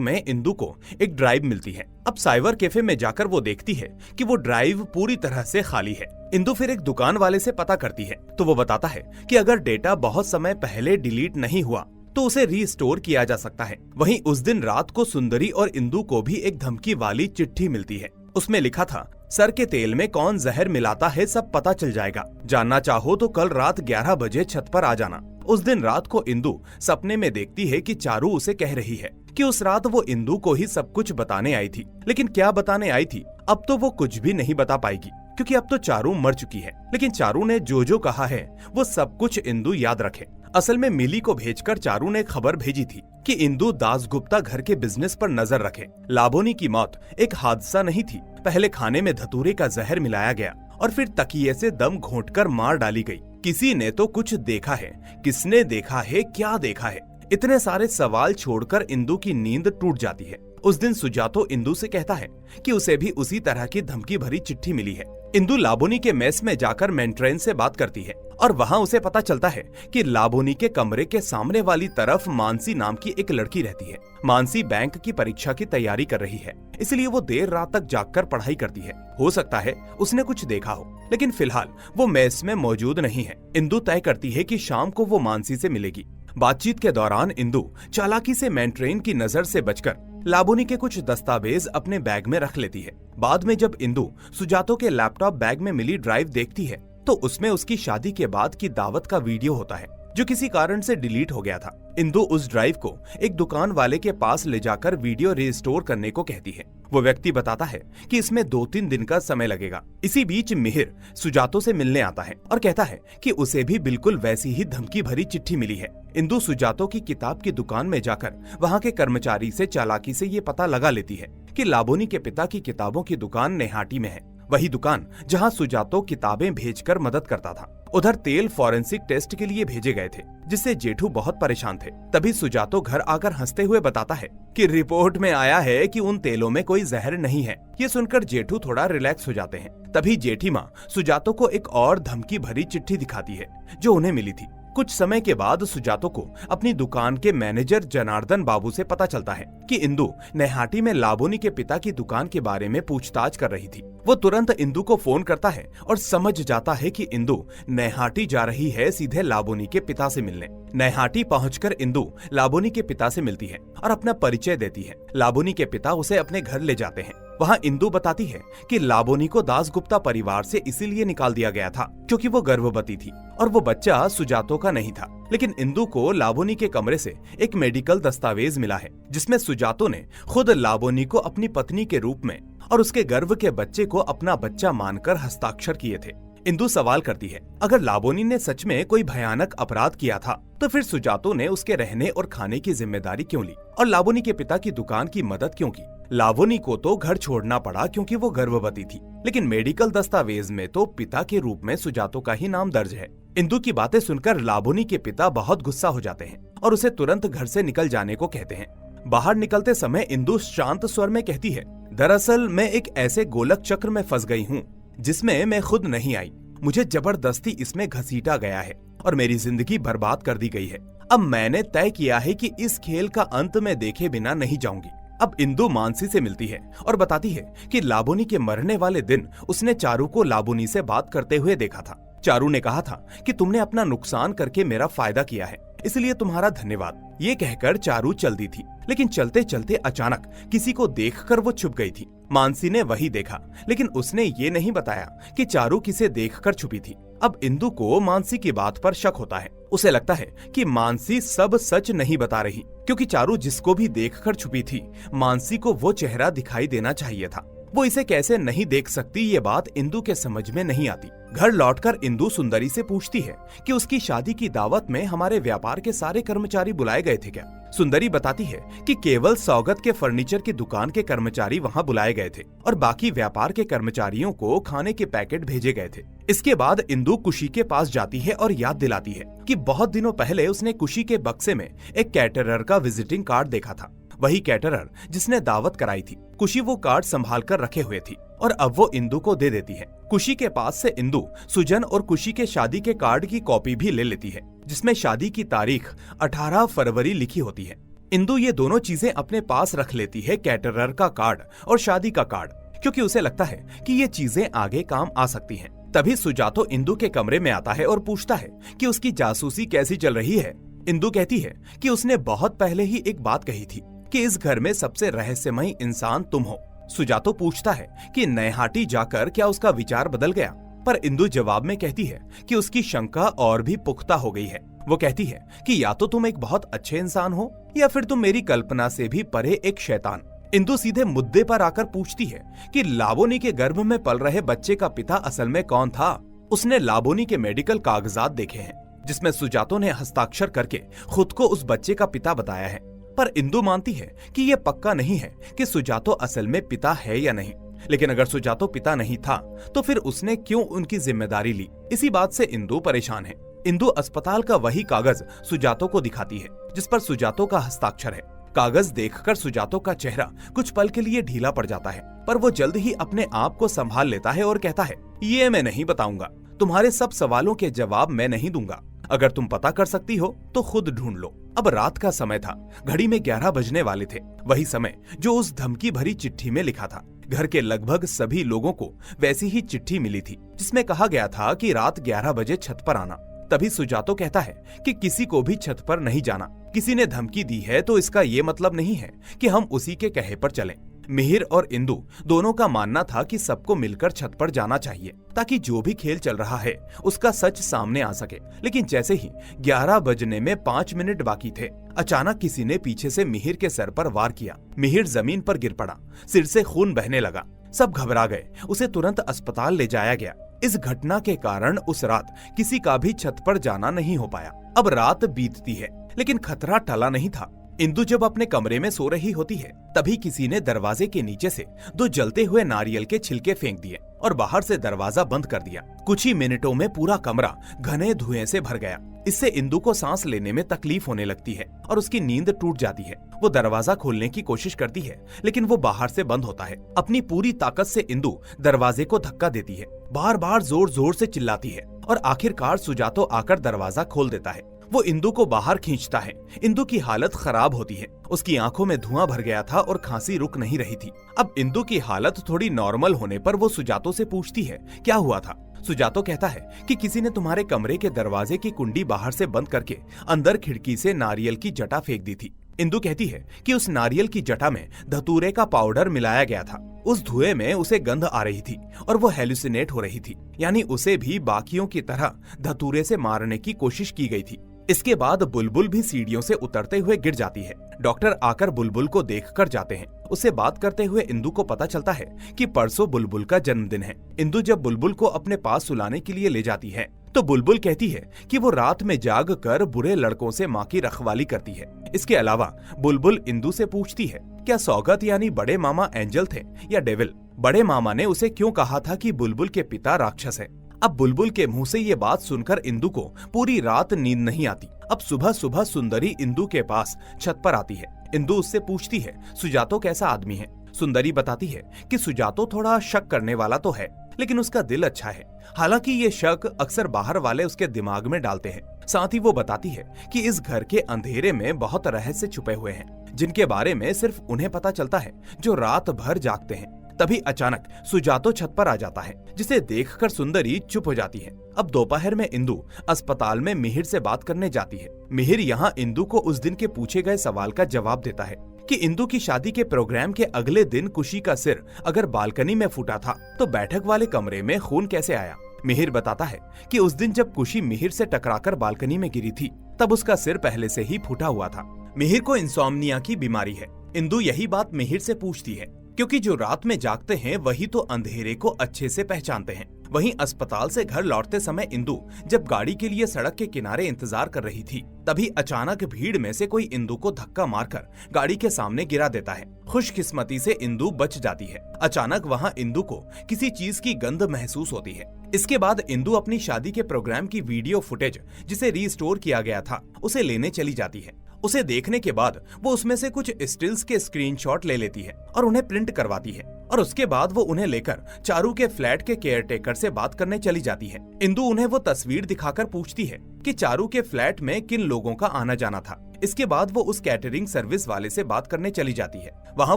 में इंदु को एक ड्राइव मिलती है। अब साइबर कैफे में जाकर वो देखती है कि वो ड्राइव पूरी तरह से खाली है। इंदु फिर एक दुकान वाले से पता करती है तो वो बताता है कि अगर डेटा बहुत समय पहले डिलीट नहीं हुआ तो उसे रीस्टोर किया जा सकता है। वहीं उस दिन रात को सुंदरी और इंदु को भी एक धमकी वाली चिट्ठी मिलती है। उसमें लिखा था, सर के तेल में कौन जहर मिलाता है सब पता चल जाएगा। जानना चाहो तो कल रात 11 बजे छत पर आ जाना। उस दिन रात को इंदु सपने में देखती है कि चारू उसे कह रही है कि उस रात वो इंदु को ही सब कुछ बताने आई थी, लेकिन क्या बताने आई थी अब तो वो कुछ भी नहीं बता पाएगी, क्योंकि अब तो चारू मर चुकी है। लेकिन चारू ने जो जो कहा है वो सब कुछ इंदु याद रखे। असल में मिली को भेजकर चारू ने खबर भेजी थी कि इंदु दासगुप्ता घर के बिजनेस पर नजर रखे। लाबोनी की मौत एक हादसा नहीं थी। पहले खाने में धतूरे का जहर मिलाया गया और फिर तकिए से दम घोंटकर मार डाली गई। किसी ने तो कुछ देखा है, किसने देखा है, क्या देखा है? इतने सारे सवाल छोड़कर इंदु की नींद टूट जाती है। उस दिन सुजातो इंदु से कहता है कि उसे भी उसी तरह की धमकी भरी चिट्ठी मिली है। इंदु लाबोनी के मेस में जाकर मेंट्रेन से बात करती है और वहाँ उसे पता चलता है कि लाबोनी के कमरे के सामने वाली तरफ मानसी नाम की एक लड़की रहती है। मानसी बैंक की परीक्षा की तैयारी कर रही है, इसलिए वो देर रात तक जागकर पढ़ाई करती है। हो सकता है उसने कुछ देखा हो, लेकिन फिलहाल वो मेस में मौजूद नहीं है। इंदु तय करती है कि शाम को वो मानसी से मिलेगी। बातचीत के दौरान इंदु चालाकी से मेंट्रेन की नजर से बचकर लाबोनी के कुछ दस्तावेज अपने बैग में रख लेती है। बाद में जब इंदु सुजातो के लैपटॉप बैग में मिली ड्राइव देखती है तो उसमें उसकी शादी के बाद की दावत का वीडियो होता है जो किसी कारण से डिलीट हो गया था। इंदु उस ड्राइव को एक दुकान वाले के पास ले जाकर वीडियो रिस्टोर करने को कहती है। वो व्यक्ति बताता है कि इसमें 2-3 दिन का समय लगेगा। इसी बीच मिहिर सुजातो से मिलने आता है और कहता है कि उसे भी बिल्कुल वैसी ही धमकी भरी चिट्ठी मिली है। इंदु सुजातो की किताब की दुकान में जाकर वहाँ के कर्मचारी से चालाकी से ये पता लगा लेती है कि लाबोनी के पिता की किताबों की दुकान नेहाटी में है, वही दुकान जहाँ सुजातो किताबें भेजकर मदद करता था। उधर तेल फॉरेंसिक टेस्ट के लिए भेजे गए थे, जिससे जेठू बहुत परेशान थे। तभी सुजातो घर आकर हंसते हुए बताता है कि रिपोर्ट में आया है कि उन तेलों में कोई जहर नहीं है। ये सुनकर जेठू थोड़ा रिलैक्स हो जाते हैं। तभी जेठी माँ सुजातो को एक और धमकी भरी चिट्ठी दिखाती है जो उन्हें मिली थी। कुछ समय के बाद सुजातो को अपनी दुकान के मैनेजर जनार्दन बाबू से पता चलता है कि इंदु नेहाटी में लाबोनी के पिता की दुकान के बारे में पूछताछ कर रही थी। वो तुरंत इंदु को फोन करता है और समझ जाता है कि इंदु नेहाटी जा रही है सीधे लाबोनी के पिता से मिलने। नेहाटी पहुंचकर इंदु लाबोनी के पिता से मिलती है और अपना परिचय देती है। लाबोनी के पिता उसे अपने घर ले जाते हैं। वहाँ इंदु बताती है कि लाबोनी को दासगुप्ता परिवार से इसीलिए निकाल दिया गया था क्योंकि वो गर्भवती थी और वो बच्चा सुजातो का नहीं था। लेकिन इंदु को लाबोनी के कमरे से एक मेडिकल दस्तावेज मिला है जिसमें सुजातो ने खुद लाबोनी को अपनी पत्नी के रूप में और उसके गर्भ के बच्चे को अपना बच्चा मानकर हस्ताक्षर किए थे। इंदु सवाल करती है, अगर लाबोनी ने सच में कोई भयानक अपराध किया था तो फिर सुजातो ने उसके रहने और खाने की जिम्मेदारी क्यों ली और लाबोनी के पिता की दुकान की मदद क्यों की? लाबोनी को तो घर छोड़ना पड़ा क्योंकि वो गर्भवती थी, लेकिन मेडिकल दस्तावेज में तो पिता के रूप में सुजातो का ही नाम दर्ज है। इंदु की बातें सुनकर लाबोनी के पिता बहुत गुस्सा हो जाते हैं और उसे तुरंत घर से निकल जाने को कहते हैं। बाहर निकलते समय इंदु शांत स्वर में कहती है, दरअसल मैं एक ऐसे गोलक चक्र में फंस गई हूँ जिसमें मैं खुद नहीं आई। मुझे जबरदस्ती इसमें घसीटा गया है और मेरी जिंदगी बर्बाद कर दी गई है। अब मैंने तय किया है कि इस खेल का अंत में देखे बिना नहीं जाऊंगी। अब इंदु मानसी से मिलती है और बताती है कि लाबोनी के मरने वाले दिन उसने चारू को लाबोनी से बात करते हुए देखा था। चारू ने कहा था कि तुमने अपना नुकसान करके मेरा फायदा किया है, इसलिए तुम्हारा धन्यवाद। ये कहकर चारू चल दी थी, लेकिन चलते चलते अचानक किसी को देखकर वो छुप गई थी। मानसी ने वही देखा, लेकिन उसने ये नहीं बताया कि चारू किसे देखकर छुपी थी। अब इंदु को मानसी की बात पर शक होता है। उसे लगता है कि मानसी सब सच नहीं बता रही, क्योंकि चारू जिसको भी देखकर छुपी थी, मानसी को वो चेहरा दिखाई देना चाहिए था। वो इसे कैसे नहीं देख सकती, ये बात इंदु के समझ में नहीं आती। घर लौटकर इंदु सुंदरी से पूछती है कि उसकी शादी की दावत में हमारे व्यापार के सारे कर्मचारी बुलाए गए थे क्या? सुंदरी बताती है कि केवल सौगत के फर्नीचर की दुकान के कर्मचारी वहां बुलाए गए थे और बाकी व्यापार के कर्मचारियों को खाने के पैकेट भेजे गए थे। इसके बाद इंदु कुशी के पास जाती है और याद दिलाती है कि बहुत दिनों पहले उसने कुशी के बक्से में एक कैटरर का विजिटिंग कार्ड देखा था, वही कैटरर जिसने दावत कराई थी। कुशी वो कार्ड संभाल कर रखे हुए थी और अब वो इंदु को दे देती है। कुशी के पास से इंदु सुजन और कुशी के शादी के कार्ड की कॉपी भी ले लेती है, जिसमें शादी की तारीख 18 फरवरी लिखी होती है। इंदु ये दोनों चीजें अपने पास रख लेती है, कैटरर का कार्ड और शादी का कार्ड, क्योंकि उसे लगता है कि ये चीजें आगे काम आ सकती हैं। तभी सुजातो इंदु के कमरे में आता है और पूछता है कि उसकी जासूसी कैसी चल रही है। इंदु कहती है कि उसने बहुत पहले ही एक बात कही थी कि इस घर में सबसे रहस्यमयी इंसान तुम हो। सुजातो पूछता है कि नैहाटी जाकर क्या उसका विचार बदल गया, पर इंदु जवाब में कहती है कि उसकी शंका और भी पुख्ता हो गई है। वो कहती है कि या तो तुम एक बहुत अच्छे इंसान हो या फिर तुम मेरी कल्पना से भी परे एक शैतान। इंदु सीधे मुद्दे पर आकर पूछती है कि लाबोनी के गर्भ में पल रहे बच्चे का पिता असल में कौन था। उसने लाबोनी के मेडिकल कागजात देखे हैं जिसमें सुजातो ने हस्ताक्षर करके खुद को उस बच्चे का पिता बताया है। पर इंदु मानती है कि यह पक्का नहीं है कि सुजातो असल में पिता है या नहीं। लेकिन अगर सुजातो पिता नहीं था तो फिर उसने क्यों उनकी जिम्मेदारी ली? इसी बात से इंदु परेशान है। इंदु अस्पताल का वही कागज सुजातो को दिखाती है जिस पर सुजातो का हस्ताक्षर है। कागज देखकर सुजातो का चेहरा कुछ पल के लिए ढीला पड़ जाता है, पर वो जल्द ही अपने आप को संभाल लेता है और कहता है, ये मैं नहीं बताऊंगा। तुम्हारे सब सवालों के जवाब मैं नहीं दूंगा। अगर तुम पता कर सकती हो तो खुद ढूंढ लो। अब रात का समय था, घड़ी में 11 बजने वाले थे। वही समय जो उस धमकी भरी चिट्ठी में लिखा था। घर के लगभग सभी लोगों को वैसी ही चिट्ठी मिली थी जिसमें कहा गया था कि रात 11 बजे छत पर आना। तभी सुजातो कहता है कि किसी को भी छत पर नहीं जाना। किसी ने धमकी दी है तो इसका ये मतलब नहीं है कि हम उसी के कहे पर चलें। मिहिर और इंदु दोनों का मानना था कि सबको मिलकर छत पर जाना चाहिए ताकि जो भी खेल चल रहा है उसका सच सामने आ सके। लेकिन जैसे ही 11 बजने में 5 मिनट बाकी थे, अचानक किसी ने पीछे से मिहिर के सर पर वार किया। मिहिर जमीन पर गिर पड़ा, सिर से खून बहने लगा। सब घबरा गए, उसे तुरंत अस्पताल ले जाया गया। इस घटना के कारण उस रात किसी का भी छत पर जाना नहीं हो पाया। अब रात बीतती है लेकिन खतरा टला नहीं था। इंदु जब अपने कमरे में सो रही होती है तभी किसी ने दरवाजे के नीचे से 2 जलते हुए नारियल के छिलके फेंक दिए और बाहर से दरवाजा बंद कर दिया। कुछ ही मिनटों में पूरा कमरा घने धुएं से भर गया। इससे इंदु को सांस लेने में तकलीफ होने लगती है और उसकी नींद टूट जाती है। वो दरवाजा खोलने की कोशिश करती है लेकिन वो बाहर से बंद होता है। अपनी पूरी ताकत से इंदु दरवाजे को धक्का देती है, बार बार जोर जोर से चिल्लाती है और आखिरकार सुजातो आकर दरवाजा खोल देता है। वो इंदु को बाहर खींचता है। इंदु की हालत खराब होती है, उसकी आंखों में धुआं भर गया था और खांसी रुक नहीं रही थी। अब इंदु की हालत थोड़ी नॉर्मल होने पर वो सुजातो से पूछती है, क्या हुआ था? सुजातो कहता है कि किसी ने तुम्हारे कमरे के दरवाजे की कुंडी बाहर से बंद करके अंदर खिड़की से नारियल की जटा फेंक दी थी। इंदु कहती है कि उस नारियल की जटा में धतूरे का पाउडर मिलाया गया था। उस धुएं में उसे गंध आ रही थी और वो हेलुसिनेट हो रही थी, यानी उसे भी बाकियों की तरह धतूरे से मारने की कोशिश की गई थी। इसके बाद बुलबुल भी सीढ़ियों से उतरते हुए गिर जाती है। डॉक्टर आकर बुलबुल को देखकर जाते हैं। उससे बात करते हुए इंदु को पता चलता है कि परसों बुलबुल का जन्मदिन है। इंदु जब बुलबुल को अपने पास सुलाने के लिए ले जाती है तो बुलबुल कहती है कि वो रात में जाग कर बुरे लड़कों से माँ की रखवाली करती है। इसके अलावा बुलबुल इंदु से पूछती है, क्या सौगत यानी बड़े मामा एंजल थे या डेविल? बड़े मामा ने उसे क्यों कहा था कि बुलबुल के पिता राक्षस है? अब बुलबुल के मुंह से ये बात सुनकर इंदु को पूरी रात नींद नहीं आती। अब सुबह सुबह सुंदरी इंदु के पास छत पर आती है। इंदु उससे पूछती है, सुजातो कैसा आदमी है? सुंदरी बताती है कि सुजातो थोड़ा शक करने वाला तो है लेकिन उसका दिल अच्छा है। हालांकि ये शक अक्सर बाहर वाले उसके दिमाग में डालते हैं। साथ ही वो बताती है कि इस घर के अंधेरे में बहुत रहस्य छुपे हुए हैं जिनके बारे में सिर्फ उन्हें पता चलता है जो रात भर जागते हैं। तभी अचानक सुजातो छत पर आ जाता है जिसे देखकर सुंदरी चुप हो जाती है। अब दोपहर में इंदु अस्पताल में मिहिर से बात करने जाती है। मिहिर यहाँ इंदु को उस दिन के पूछे गए सवाल का जवाब देता है कि इंदु की शादी के प्रोग्राम के अगले दिन कुशी का सिर अगर बालकनी में फूटा था तो बैठक वाले कमरे में खून कैसे आया? मिहिर बताता है कि उस दिन जब कुशी मिहिर से टकराकर बालकनी में गिरी थी तब उसका सिर पहले से ही फूटा हुआ था। मिहिर को इंसोम्निया की बीमारी है। इंदु यही बात मिहिर से पूछती है क्योंकि जो रात में जागते हैं वही तो अंधेरे को अच्छे से पहचानते हैं। वहीं अस्पताल से घर लौटते समय इंदु जब गाड़ी के लिए सड़क के किनारे इंतजार कर रही थी तभी अचानक भीड़ में से कोई इंदु को धक्का मारकर गाड़ी के सामने गिरा देता है। खुशकिस्मती से इंदु बच जाती है। अचानक वहां इंदु को किसी चीज की गंध महसूस होती है। इसके बाद इंदु अपनी शादी के प्रोग्राम की वीडियो फुटेज जिसे रीस्टोर किया गया था उसे लेने चली जाती है। उसे देखने के बाद वो उसमें से कुछ स्टिल्स के स्क्रीनशॉट ले लेती है और उन्हें प्रिंट करवाती है और उसके बाद वो उन्हें लेकर चारू के फ्लैट के केयरटेकर से बात करने चली जाती है। इंदु उन्हें वो तस्वीर दिखाकर पूछती है कि चारू के फ्लैट में किन लोगों का आना जाना था। इसके बाद वो उस कैटरिंग सर्विस वाले से बात करने चली जाती है। वहाँ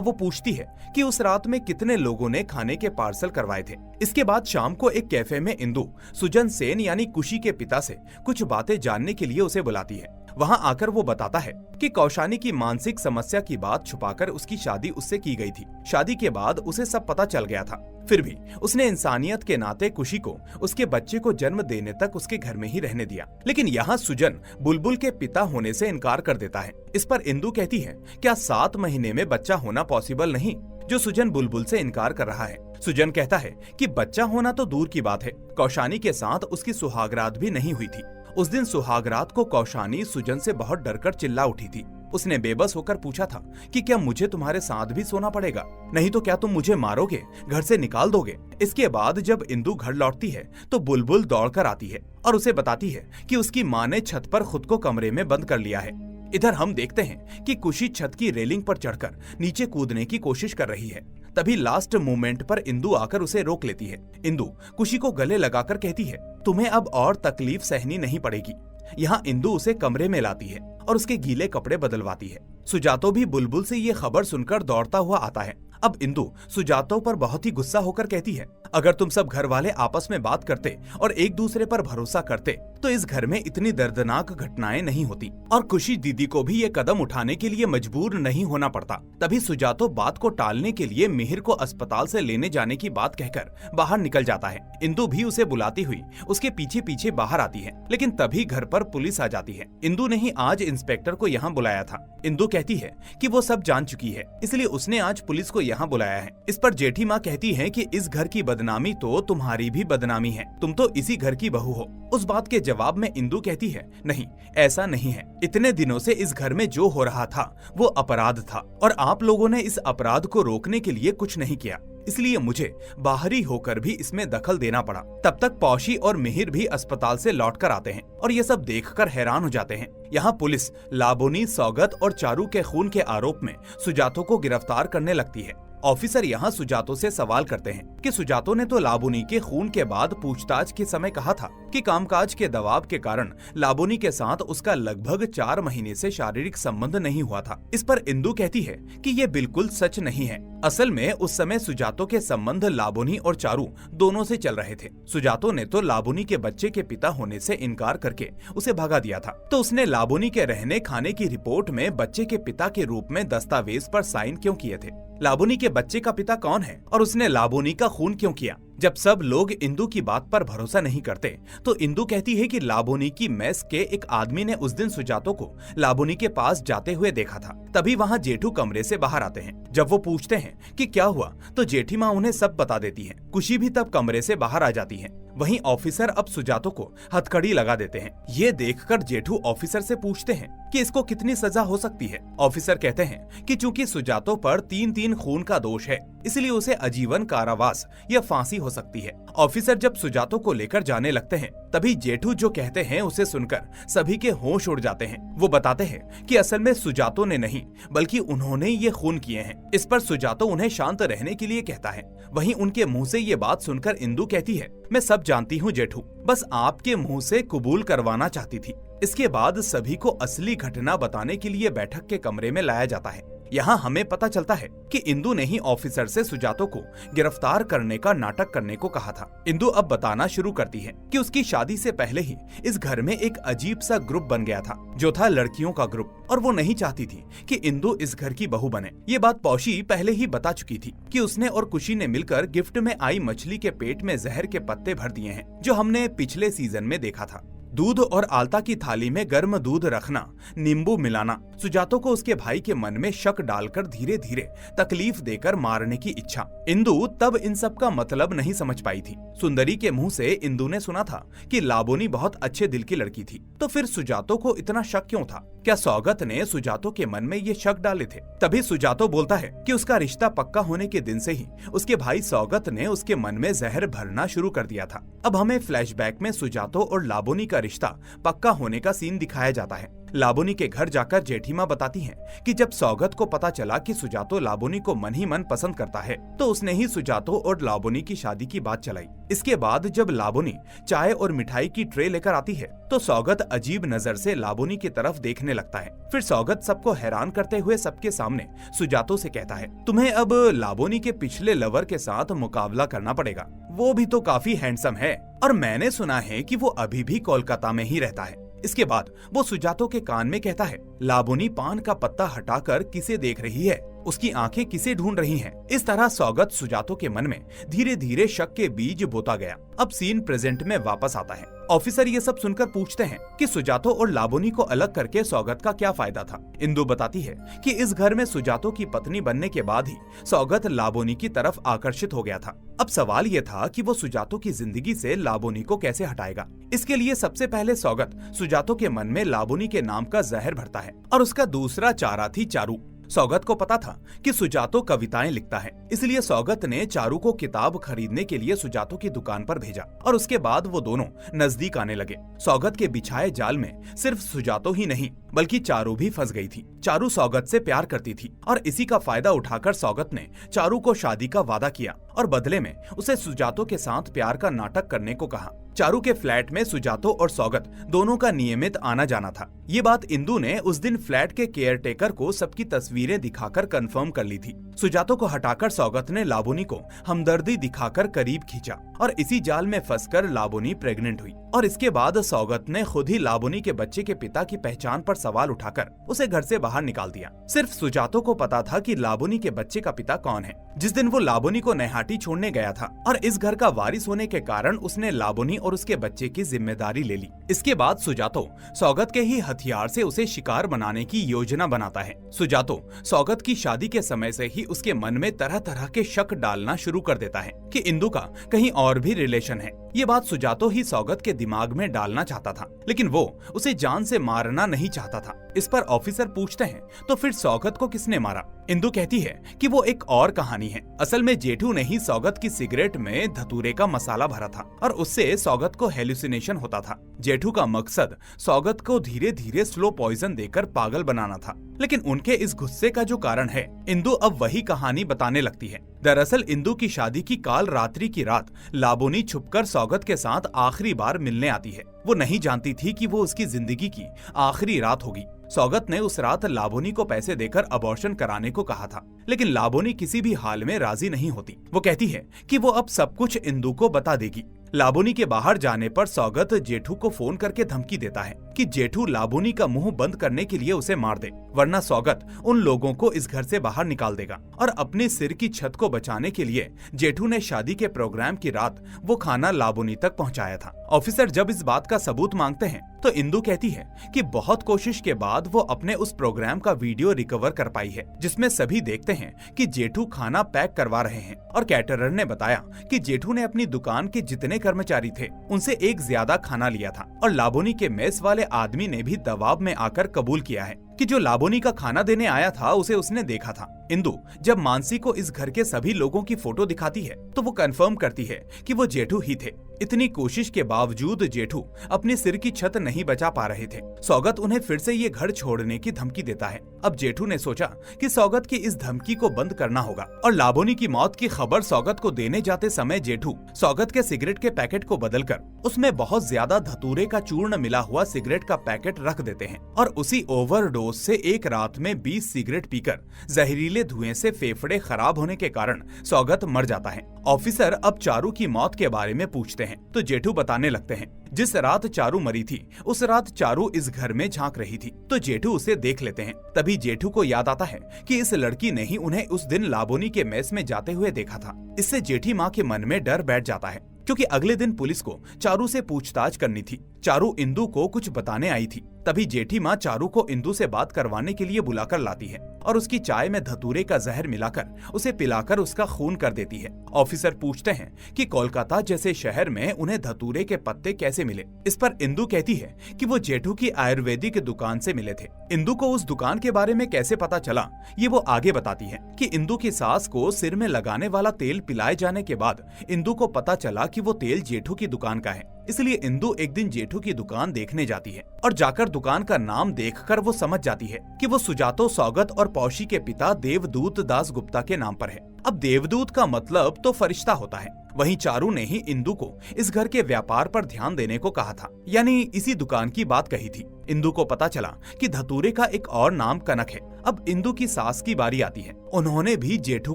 वो पूछती है कि उस रात में कितने लोगों ने खाने के पार्सल करवाए थे। इसके बाद शाम को एक कैफे में इंदु सुजन सेन यानी कुशी के पिता से कुछ बातें जानने के लिए उसे बुलाती है। वहां आकर वो बताता है कि कौशानी की मानसिक समस्या की बात छुपाकर उसकी शादी उससे की गई थी। शादी के बाद उसे सब पता चल गया था, फिर भी उसने इंसानियत के नाते कुशी को उसके बच्चे को जन्म देने तक उसके घर में ही रहने दिया। लेकिन यहाँ सुजन बुलबुल के पिता होने से इनकार कर देता है। इस पर इंदु कहती है, क्या 7 महीने में बच्चा होना पॉसिबल नहीं? जो सुजन बुलबुल से इनकार कर रहा है। सुजन कहता है कि बच्चा होना तो दूर की बात है, कौशानी के साथ उसकी सुहागरात भी नहीं हुई थी उस दिन सुहागरात को कौशानी सुजन से बहुत डरकर चिल्ला उठी थी। उसने बेबस होकर पूछा था कि क्या मुझे तुम्हारे साथ भी सोना पड़ेगा, नहीं तो क्या तुम मुझे मारोगे, घर से निकाल दोगे। इसके बाद जब इंदु घर लौटती है तो बुलबुल दौड़कर आती है और उसे बताती है कि उसकी माँ ने छत पर खुद को कमरे में बंद कर लिया है। इधर हम देखते हैं कि खुशी छत की रेलिंग पर चढ़कर नीचे कूदने की कोशिश कर रही है। तभी लास्ट मोमेंट पर इंदु आकर उसे रोक लेती है। इंदु खुशी को गले लगाकर कहती है, तुम्हें अब और तकलीफ सहनी नहीं पड़ेगी। यहाँ इंदु उसे कमरे में लाती है और उसके गीले कपड़े बदलवाती है। सुजातो भी बुलबुल से ये खबर सुनकर दौड़ता हुआ आता है। अब इंदु सुजातो पर बहुत ही गुस्सा होकर कहती है, अगर तुम सब घर वाले आपस में बात करते और एक दूसरे पर भरोसा करते तो इस घर में इतनी दर्दनाक घटनाएं नहीं होती और खुशी दीदी को भी ये कदम उठाने के लिए मजबूर नहीं होना पड़ता। तभी सुजातो बात को टालने के लिए मिहिर को अस्पताल से लेने जाने की बात कहकर बाहर निकल जाता है। इंदु भी उसे बुलाती हुई उसके पीछे पीछे बाहर आती है, लेकिन तभी घर पर पुलिस आ जाती है। इंदु ने ही आज इंस्पेक्टर को यहाँ बुलाया था। इंदु कहती है कि वो सब जान चुकी है, इसलिए उसने आज पुलिस को यहाँ बुलाया है। इस पर जेठी माँ कहती है कि इस घर की बदनामी तो तुम्हारी भी बदनामी है, तुम तो इसी घर की बहू हो। उस बात के जवाब में इंदु कहती है, नहीं ऐसा नहीं है, इतने दिनों से इस घर में जो हो रहा था वो अपराध था और आप लोगों ने इस अपराध को रोकने के लिए कुछ नहीं किया, इसलिए मुझे बाहरी होकर भी इसमें दखल देना पड़ा। तब तक पौशी और मिहिर भी अस्पताल से लौटकर आते हैं और ये सब देखकर हैरान हो जाते हैं। यहाँ पुलिस लाबोनी, सौगत और चारू के खून के आरोप में सुजातो को गिरफ्तार करने लगती है। ऑफिसर यहाँ सुजातो से सवाल करते हैं कि सुजातो ने तो लाबोनी के खून के बाद पूछताछ के समय कहा था कि कामकाज के दबाव के कारण लाबोनी के साथ उसका लगभग 4 महीने से शारीरिक संबंध नहीं हुआ था। इस पर इंदु कहती है कि ये बिल्कुल सच नहीं है। असल में उस समय सुजातो के संबंध लाबोनी और चारू दोनों से चल रहे थे। सुजातो ने तो लाबोनी के बच्चे के पिता होने से इनकार करके उसे भगा दिया था, तो उसने लाबोनी के रहने खाने की रिपोर्ट में बच्चे के पिता के रूप में दस्तावेज पर साइन क्यों किए थे? लाबोनी के बच्चे का पिता कौन है और उसने लाबोनी का खून क्यों किया? जब सब लोग इंदु की बात पर भरोसा नहीं करते तो इंदु कहती है कि लाबोनी की मेस के एक आदमी ने उस दिन सुजातो को लाबोनी के पास जाते हुए देखा था। तभी वहाँ जेठू कमरे से बाहर आते हैं। जब वो पूछते हैं कि क्या हुआ तो जेठी माँ उन्हें सब बता देती है। खुशी भी तब कमरे से बाहर आ जाती है। वहीं ऑफिसर अब सुजातो को हथकड़ी लगा देते हैं। ये देखकर जेठू ऑफिसर से पूछते हैं कि इसको कितनी सजा हो सकती है। ऑफिसर कहते हैं कि चूंकि सुजातो पर 3 खून का दोष है, इसलिए उसे आजीवन कारावास या फांसी हो सकती है। ऑफिसर जब सुजातो को लेकर जाने लगते हैं तभी जेठू जो कहते हैं उसे सुनकर सभी के होश उड़ जाते हैं। वो बताते हैं कि असल में सुजातो ने नहीं बल्कि उन्होंने ये खून किए हैं। इस पर सुजातो उन्हें शांत रहने के लिए कहता है। वहीं उनके मुंह से ये बात सुनकर इंदु कहती है, मैं सब जानती हूँ जेठू, बस आपके मुंह से कबूल करवाना चाहती थी। इसके बाद सभी को असली घटना बताने के लिए बैठक के कमरे में लाया जाता है। यहाँ हमें पता चलता है कि इंदु ने ही ऑफिसर से सुजातो को गिरफ्तार करने का नाटक करने को कहा था। इंदु अब बताना शुरू करती है कि उसकी शादी से पहले ही इस घर में एक अजीब सा ग्रुप बन गया था जो था लड़कियों का ग्रुप, और वो नहीं चाहती थी कि इंदु इस घर की बहू बने। ये बात पौशी पहले ही बता चुकी थी कि उसने और खुशी ने मिलकर गिफ्ट में आई मछली के पेट में जहर के पत्ते भर दिए हैं, जो हमने पिछले सीजन में देखा था। दूध और आलता की थाली में गर्म दूध रखना, नींबू मिलाना, सुजातो को उसके भाई के मन में शक डालकर धीरे धीरे तकलीफ देकर मारने की इच्छा। इंदु तब इन सब का मतलब नहीं समझ पाई थी। सुंदरी के मुंह से इंदु ने सुना था कि लाबोनी बहुत अच्छे दिल की लड़की थी, तो फिर सुजातो को इतना शक क्यों था? क्या सौगत ने सुजातो के मन में ये शक डाले थे? तभी सुजातो बोलता है कि उसका रिश्ता पक्का होने के दिन से ही उसके भाई सौगत ने उसके मन में जहर भरना शुरू कर दिया था। अब हमें फ्लैशबैक में सुजातो और लाबोनी का रिश्ता पक्का होने का सीन दिखाया जाता है। लाबोनी के घर जाकर जेठीमा बताती हैं कि जब सौगत को पता चला कि सुजातो लाबोनी को मन ही मन पसंद करता है तो उसने ही सुजातो और लाबोनी की शादी की बात चलाई। इसके बाद जब लाबोनी चाय और मिठाई की ट्रे लेकर आती है तो सौगत अजीब नजर से लाबोनी की तरफ देखने लगता है। फिर सौगत सबको हैरान करते हुए सबके सामने सुजातो से कहता है, तुम्हें अब लाबोनी के पिछले लवर के साथ मुकाबला करना पड़ेगा, वो भी तो काफी हैंडसम है और मैंने सुना है कि वो अभी भी कोलकाता में ही रहता है। इसके बाद वो सुजातो के कान में कहता है, लाबोनी पान का पत्ता हटाकर किसे देख रही है? उसकी आंखें किसे ढूंढ रही हैं। इस तरह सौगत सुजातो के मन में धीरे धीरे शक के बीज बोता गया। अब सीन प्रेजेंट में वापस आता है। ऑफिसर ये सब सुनकर पूछते हैं कि सुजातो और लाबोनी को अलग करके सौगत का क्या फायदा था। इंदु बताती है कि इस घर में सुजातो की पत्नी बनने के बाद ही सौगत लाबोनी की तरफ आकर्षित हो गया था। अब सवाल ये था कि वो सुजातो की जिंदगी से लाबोनी को कैसे हटाएगा। इसके लिए सबसे पहले सौगत सुजातो के मन में लाबोनी के नाम का जहर भरता है और उसका दूसरा चारा थी चारू। सौगत को पता था कि सुजातो कविताएं लिखता है, इसलिए सौगत ने चारू को किताब खरीदने के लिए सुजातो की दुकान पर भेजा और उसके बाद वो दोनों नजदीक आने लगे। सौगत के बिछाए जाल में सिर्फ सुजातो ही नहीं बल्कि चारू भी फंस गई थी। चारू सौगत से प्यार करती थी और इसी का फायदा उठाकर सौगत ने चारू को शादी का वादा किया और बदले में उसे सुजातो के साथ प्यार का नाटक करने को कहा। चारू के फ्लैट में सुजातो और सौगत दोनों का नियमित आना जाना था। ये बात इंदु ने उस दिन फ्लैट के केयरटेकर को सबकी तस्वीरें दिखाकर कंफर्म कर ली थी। सुजातो को हटाकर सौगत ने लाबोनी को हमदर्दी दिखाकर करीब खींचा और इसी जाल में फंसकर लाबोनी प्रेग्नेंट हुई और इसके बाद सौगत ने खुद ही लाबोनी के बच्चे के पिता की पहचान पर सवाल उठाकर उसे घर से बाहर निकाल दिया। सिर्फ सुजातो को पता था कि लाबोनी के बच्चे का पिता कौन है। जिस दिन वो लाबोनी को नैहाटी छोड़ने गया था और इस घर का वारिस होने के कारण उसने लाबोनी और उसके बच्चे की जिम्मेदारी ले ली। इसके बाद सुजातो सौगत के ही हथियार से उसे शिकार बनाने की योजना बनाता है। सुजातो सौगत की शादी के समय से ही उसके मन में तरह तरह के शक डालना शुरू कर देता है कि इंदु का कहीं और भी रिलेशन है। ये बात सुजातो ही सौगत के दिमाग में डालना चाहता था, लेकिन वो उसे जान से मारना नहीं चाहता था। इस पर ऑफिसर पूछते हैं तो फिर सौगत को किसने मारा। इंदु कहती है कि वो एक और कहानी है। असल में जेठू ने ही सौगत की सिगरेट में धतूरे का मसाला भरा था और उससे सौगत को हेलुसिनेशन होता था। जेठू का मकसद सौगत को धीरे धीरे स्लो पॉइजन देकर पागल बनाना था, लेकिन उनके इस गुस्से का जो कारण है इंदु अब वही कहानी बताने लगती है। दरअसल इंदु की शादी की काल रात्रि की रात लाबोनी छुपकर सौगत के साथ आखिरी बार मिलने आती है। वो नहीं जानती थी कि वो उसकी जिंदगी की आखिरी रात होगी। सौगत ने उस रात लाबोनी को पैसे देकर अबॉर्शन कराने को कहा था, लेकिन लाबोनी किसी भी हाल में राजी नहीं होती। वो कहती है कि वो अब सब कुछ इंदु को बता देगी। लाबोनी के बाहर जाने पर सौगत जेठू को फोन करके धमकी देता है कि जेठू लाबोनी का मुंह बंद करने के लिए उसे मार दे, वरना सौगत उन लोगों को इस घर से बाहर निकाल देगा। और अपने सिर की छत को बचाने के लिए जेठू ने शादी के प्रोग्राम की रात वो खाना लाबोनी तक पहुंचाया था। ऑफिसर जब इस बात का सबूत मांगते हैं तो इंदु कहती है कि बहुत कोशिश के बाद वो अपने उस प्रोग्राम का वीडियो रिकवर कर पाई है, जिसमें सभी देखते हैं कि जेठू खाना पैक करवा रहे हैं और कैटरर ने बताया कि जेठू ने अपनी दुकान के जितने कर्मचारी थे उनसे एक ज्यादा खाना लिया था और लाबोनी के मेस वाले आदमी ने भी दबाव में आकर कबूल किया है कि जो लाबोनी का खाना देने आया था उसे उसने देखा था। इंदु जब मानसी को इस घर के सभी लोगों की फोटो दिखाती है तो वो कंफर्म करती है कि वो जेठू ही थे। इतनी कोशिश के बावजूद जेठू अपने सिर की छत नहीं बचा पा रहे थे। सौगत उन्हें फिर से ये घर छोड़ने की धमकी देता है। अब जेठू ने सोचा कि सौगत की इस धमकी को बंद करना होगा और लाबोनी की मौत की खबर सौगत को देने जाते समय जेठू सौगत के सिगरेट के पैकेट को बदलकर उसमें बहुत ज्यादा धतूरे का चूर्ण मिला हुआ सिगरेट का पैकेट रख देते हैं और उसी ओवरडोज से एक रात में 20 सिगरेट पीकर जहरीले धुएं से फेफड़े खराब होने के कारण सौगत मर जाता है। ऑफिसर अब चारू की मौत के बारे में पूछते हैं तो जेठू बताने लगते हैं जिस रात चारू मरी थी उस रात चारू इस घर में झांक रही थी तो जेठू उसे देख लेते हैं। तभी जेठू को याद आता है कि इस लड़की ने ही उन्हें उस दिन लाबोनी के मेस में जाते हुए देखा था। इससे जेठी माँ के मन में डर बैठ जाता है क्योंकि अगले दिन पुलिस को चारू से पूछताछ करनी थी। चारू इंदु को कुछ बताने आई थी। तभी जेठी माँ चारू को इंदु से बात करवाने के लिए बुलाकर लाती है और उसकी चाय में धतूरे का जहर मिलाकर उसे पिलाकर उसका खून कर देती है। ऑफिसर पूछते हैं कि कोलकाता जैसे शहर में उन्हें धतूरे के पत्ते कैसे मिले। इस पर इंदु कहती है कि वो जेठू की आयुर्वेदिक दुकान से मिले थे। इंदु को उस दुकान के बारे में कैसे पता चला ये वो आगे बताती है कि इंदु की सास को सिर में लगाने वाला तेल पिलाए जाने के बाद इंदु को पता चला कि वो तेल जेठू की दुकान का है। इसलिए इंदु एक दिन जेठू की दुकान देखने जाती है और जाकर दुकान का नाम देखकर वो समझ जाती है कि वो सुजातो सौगत और पौशी के पिता देवदूत दास गुप्ता के नाम पर है। अब देवदूत का मतलब तो फरिश्ता होता है। वहीं चारू ने ही इंदु को इस घर के व्यापार पर ध्यान देने को कहा था, यानी इसी दुकान की बात कही थी। इंदु को पता चला कि धतूरे का एक और नाम कनक है। अब इंदु की सास की बारी आती है। उन्होंने भी जेठू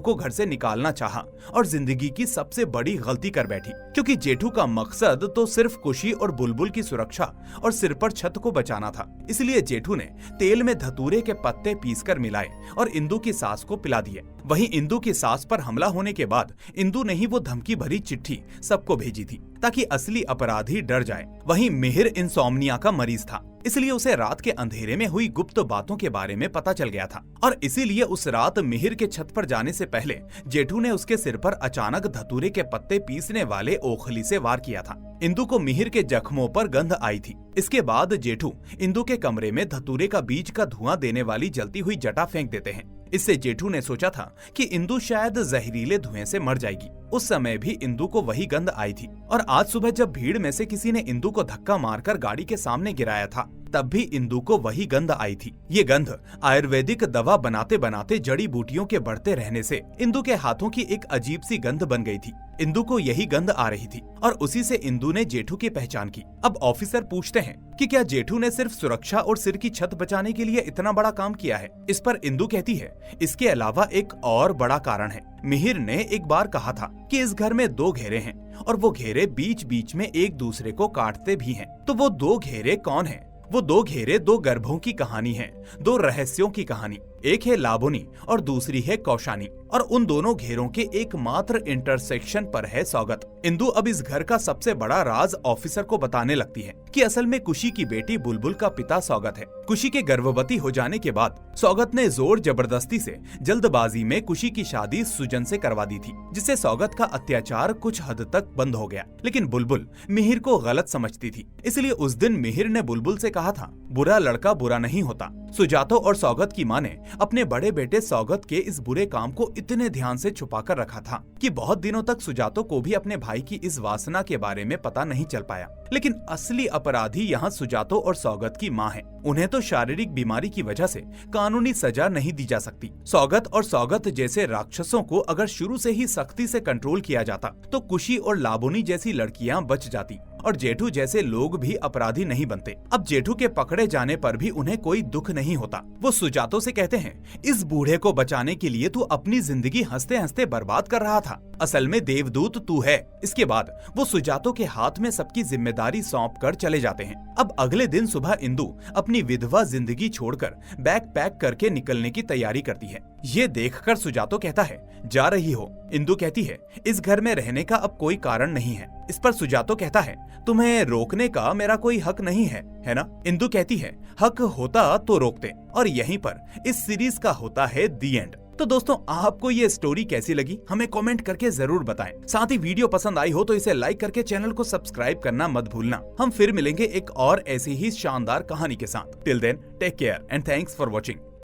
को घर से निकालना चाहा और जिंदगी की सबसे बड़ी गलती कर बैठी, क्योंकि जेठू का मकसद तो सिर्फ खुशी और बुलबुल की सुरक्षा और सिर पर छत को बचाना था। इसलिए जेठू ने तेल में धतूरे के पत्ते पीसकर मिलाए और इंदु की सास को पिला दिए। वहीं इंदु की सास पर हमला होने के बाद इंदु ने ही वो धमकी भरी चिट्ठी सबको भेजी थी ताकि असली अपराधी डर जाए। वहीं मिहिर इंसोम्निया का मरीज था, इसलिए उसे रात के अंधेरे में हुई गुप्त बातों के बारे में पता चल गया था और इसीलिए उस रात मिहिर के छत पर जाने से पहले जेठू ने उसके सिर पर अचानक धतूरे के पत्ते पीसने वाले ओखली से वार किया था। इंदु को मिहिर के जख्मों पर गंध आई थी। इसके बाद जेठू इंदु के कमरे में धतूरे का बीज का धुआं देने वाली जलती हुई जटा फेंक देते हैं। इससे जेठू ने सोचा था कि इंदु शायद जहरीले धुएं से मर जाएगी। उस समय भी इंदु को वही गंध आई थी और आज सुबह जब भीड़ में से किसी ने इंदु को धक्का मारकर गाड़ी के सामने गिराया था, तब भी इंदु को वही गंध आई थी। ये गंध आयुर्वेदिक दवा बनाते बनाते जड़ी बूटियों के बढ़ते रहने से इंदु के हाथों की एक अजीब सी गंध बन गई थी। इंदु को यही गंध आ रही थी और उसी से इंदु ने जेठू की पहचान की। अब ऑफिसर पूछते हैं कि क्या जेठू ने सिर्फ सुरक्षा और सिर की छत बचाने के लिए इतना बड़ा काम किया है। इस पर इंदु कहती है इसके अलावा एक और बड़ा कारण है। मिहिर ने एक बार कहा था कि इस घर में 2 घेरे हैं और वो घेरे बीच बीच में एक दूसरे को काटते भी हैं। तो वो 2 घेरे कौन हैं? वो 2 घेरे 2 गर्भों की कहानी है, 2 रहस्यों की कहानी। एक है लाबोनी और दूसरी है कौशानी और उन दोनों घेरों के एकमात्र इंटरसेक्शन पर है सौगत। इंदु अब इस घर का सबसे बड़ा राज ऑफिसर को बताने लगती है कि असल में कुशी की बेटी बुलबुल का पिता सौगत है। कुशी के गर्भवती हो जाने के बाद सौगत ने जोर जबरदस्ती से जल्दबाजी में कुशी की शादी सुजन से करवा दी थी, जिससे सौगत का अत्याचार कुछ हद तक बंद हो गया। लेकिन बुलबुल मिहिर को गलत समझती थी, इसलिए उस दिन मिहिर ने बुलबुल से कहा था बुरा लड़का बुरा नहीं होता। सुजातो और सौगत की माँ ने अपने बड़े बेटे सौगत के इस बुरे काम को इतने ध्यान से छुपा कर रखा था कि बहुत दिनों तक सुजातो को भी अपने भाई की इस वासना के बारे में पता नहीं चल पाया। लेकिन असली अपराधी यहाँ सुजातो और सौगत की माँ है। उन्हें तो शारीरिक बीमारी की वजह से कानूनी सजा नहीं दी जा सकती। सौगत और सौगत जैसे राक्षसों को अगर शुरू से ही सख्ती से कंट्रोल किया जाता तो कुशी और लाबोनी जैसी लड़कियां बच जाती और जेठू जैसे लोग भी अपराधी नहीं बनते। अब जेठू के पकड़े जाने पर भी उन्हें कोई दुख नहीं होता। वो सुजातो से कहते हैं इस बूढ़े को बचाने के लिए तू अपनी जिंदगी हंसते हंसते बर्बाद कर रहा था, असल में देवदूत तू है। इसके बाद वो सुजातो के हाथ में सबकी जिम्मेदारी सौंप कर चले जाते हैं। अब अगले दिन सुबह इंदु अपनी विधवा जिंदगी छोड़कर बैग पैक करके निकलने की तैयारी करती है। ये देखकर सुजातो कहता है जा रही हो? इंदु कहती है इस घर में रहने का अब कोई कारण नहीं है। इस पर सुजातो कहता है तुम्हें रोकने का मेरा कोई हक नहीं है ना? इंदु कहती है हक होता तो रोकते। और यहीं पर इस सीरीज का होता है दी एंड। तो दोस्तों आपको ये स्टोरी कैसी लगी हमें कमेंट करके जरूर बताएं। साथ ही वीडियो पसंद आई हो तो इसे लाइक करके चैनल को सब्सक्राइब करना मत भूलना। हम फिर मिलेंगे एक और ऐसी ही शानदार कहानी के साथ। Till then take care and thanks for watching.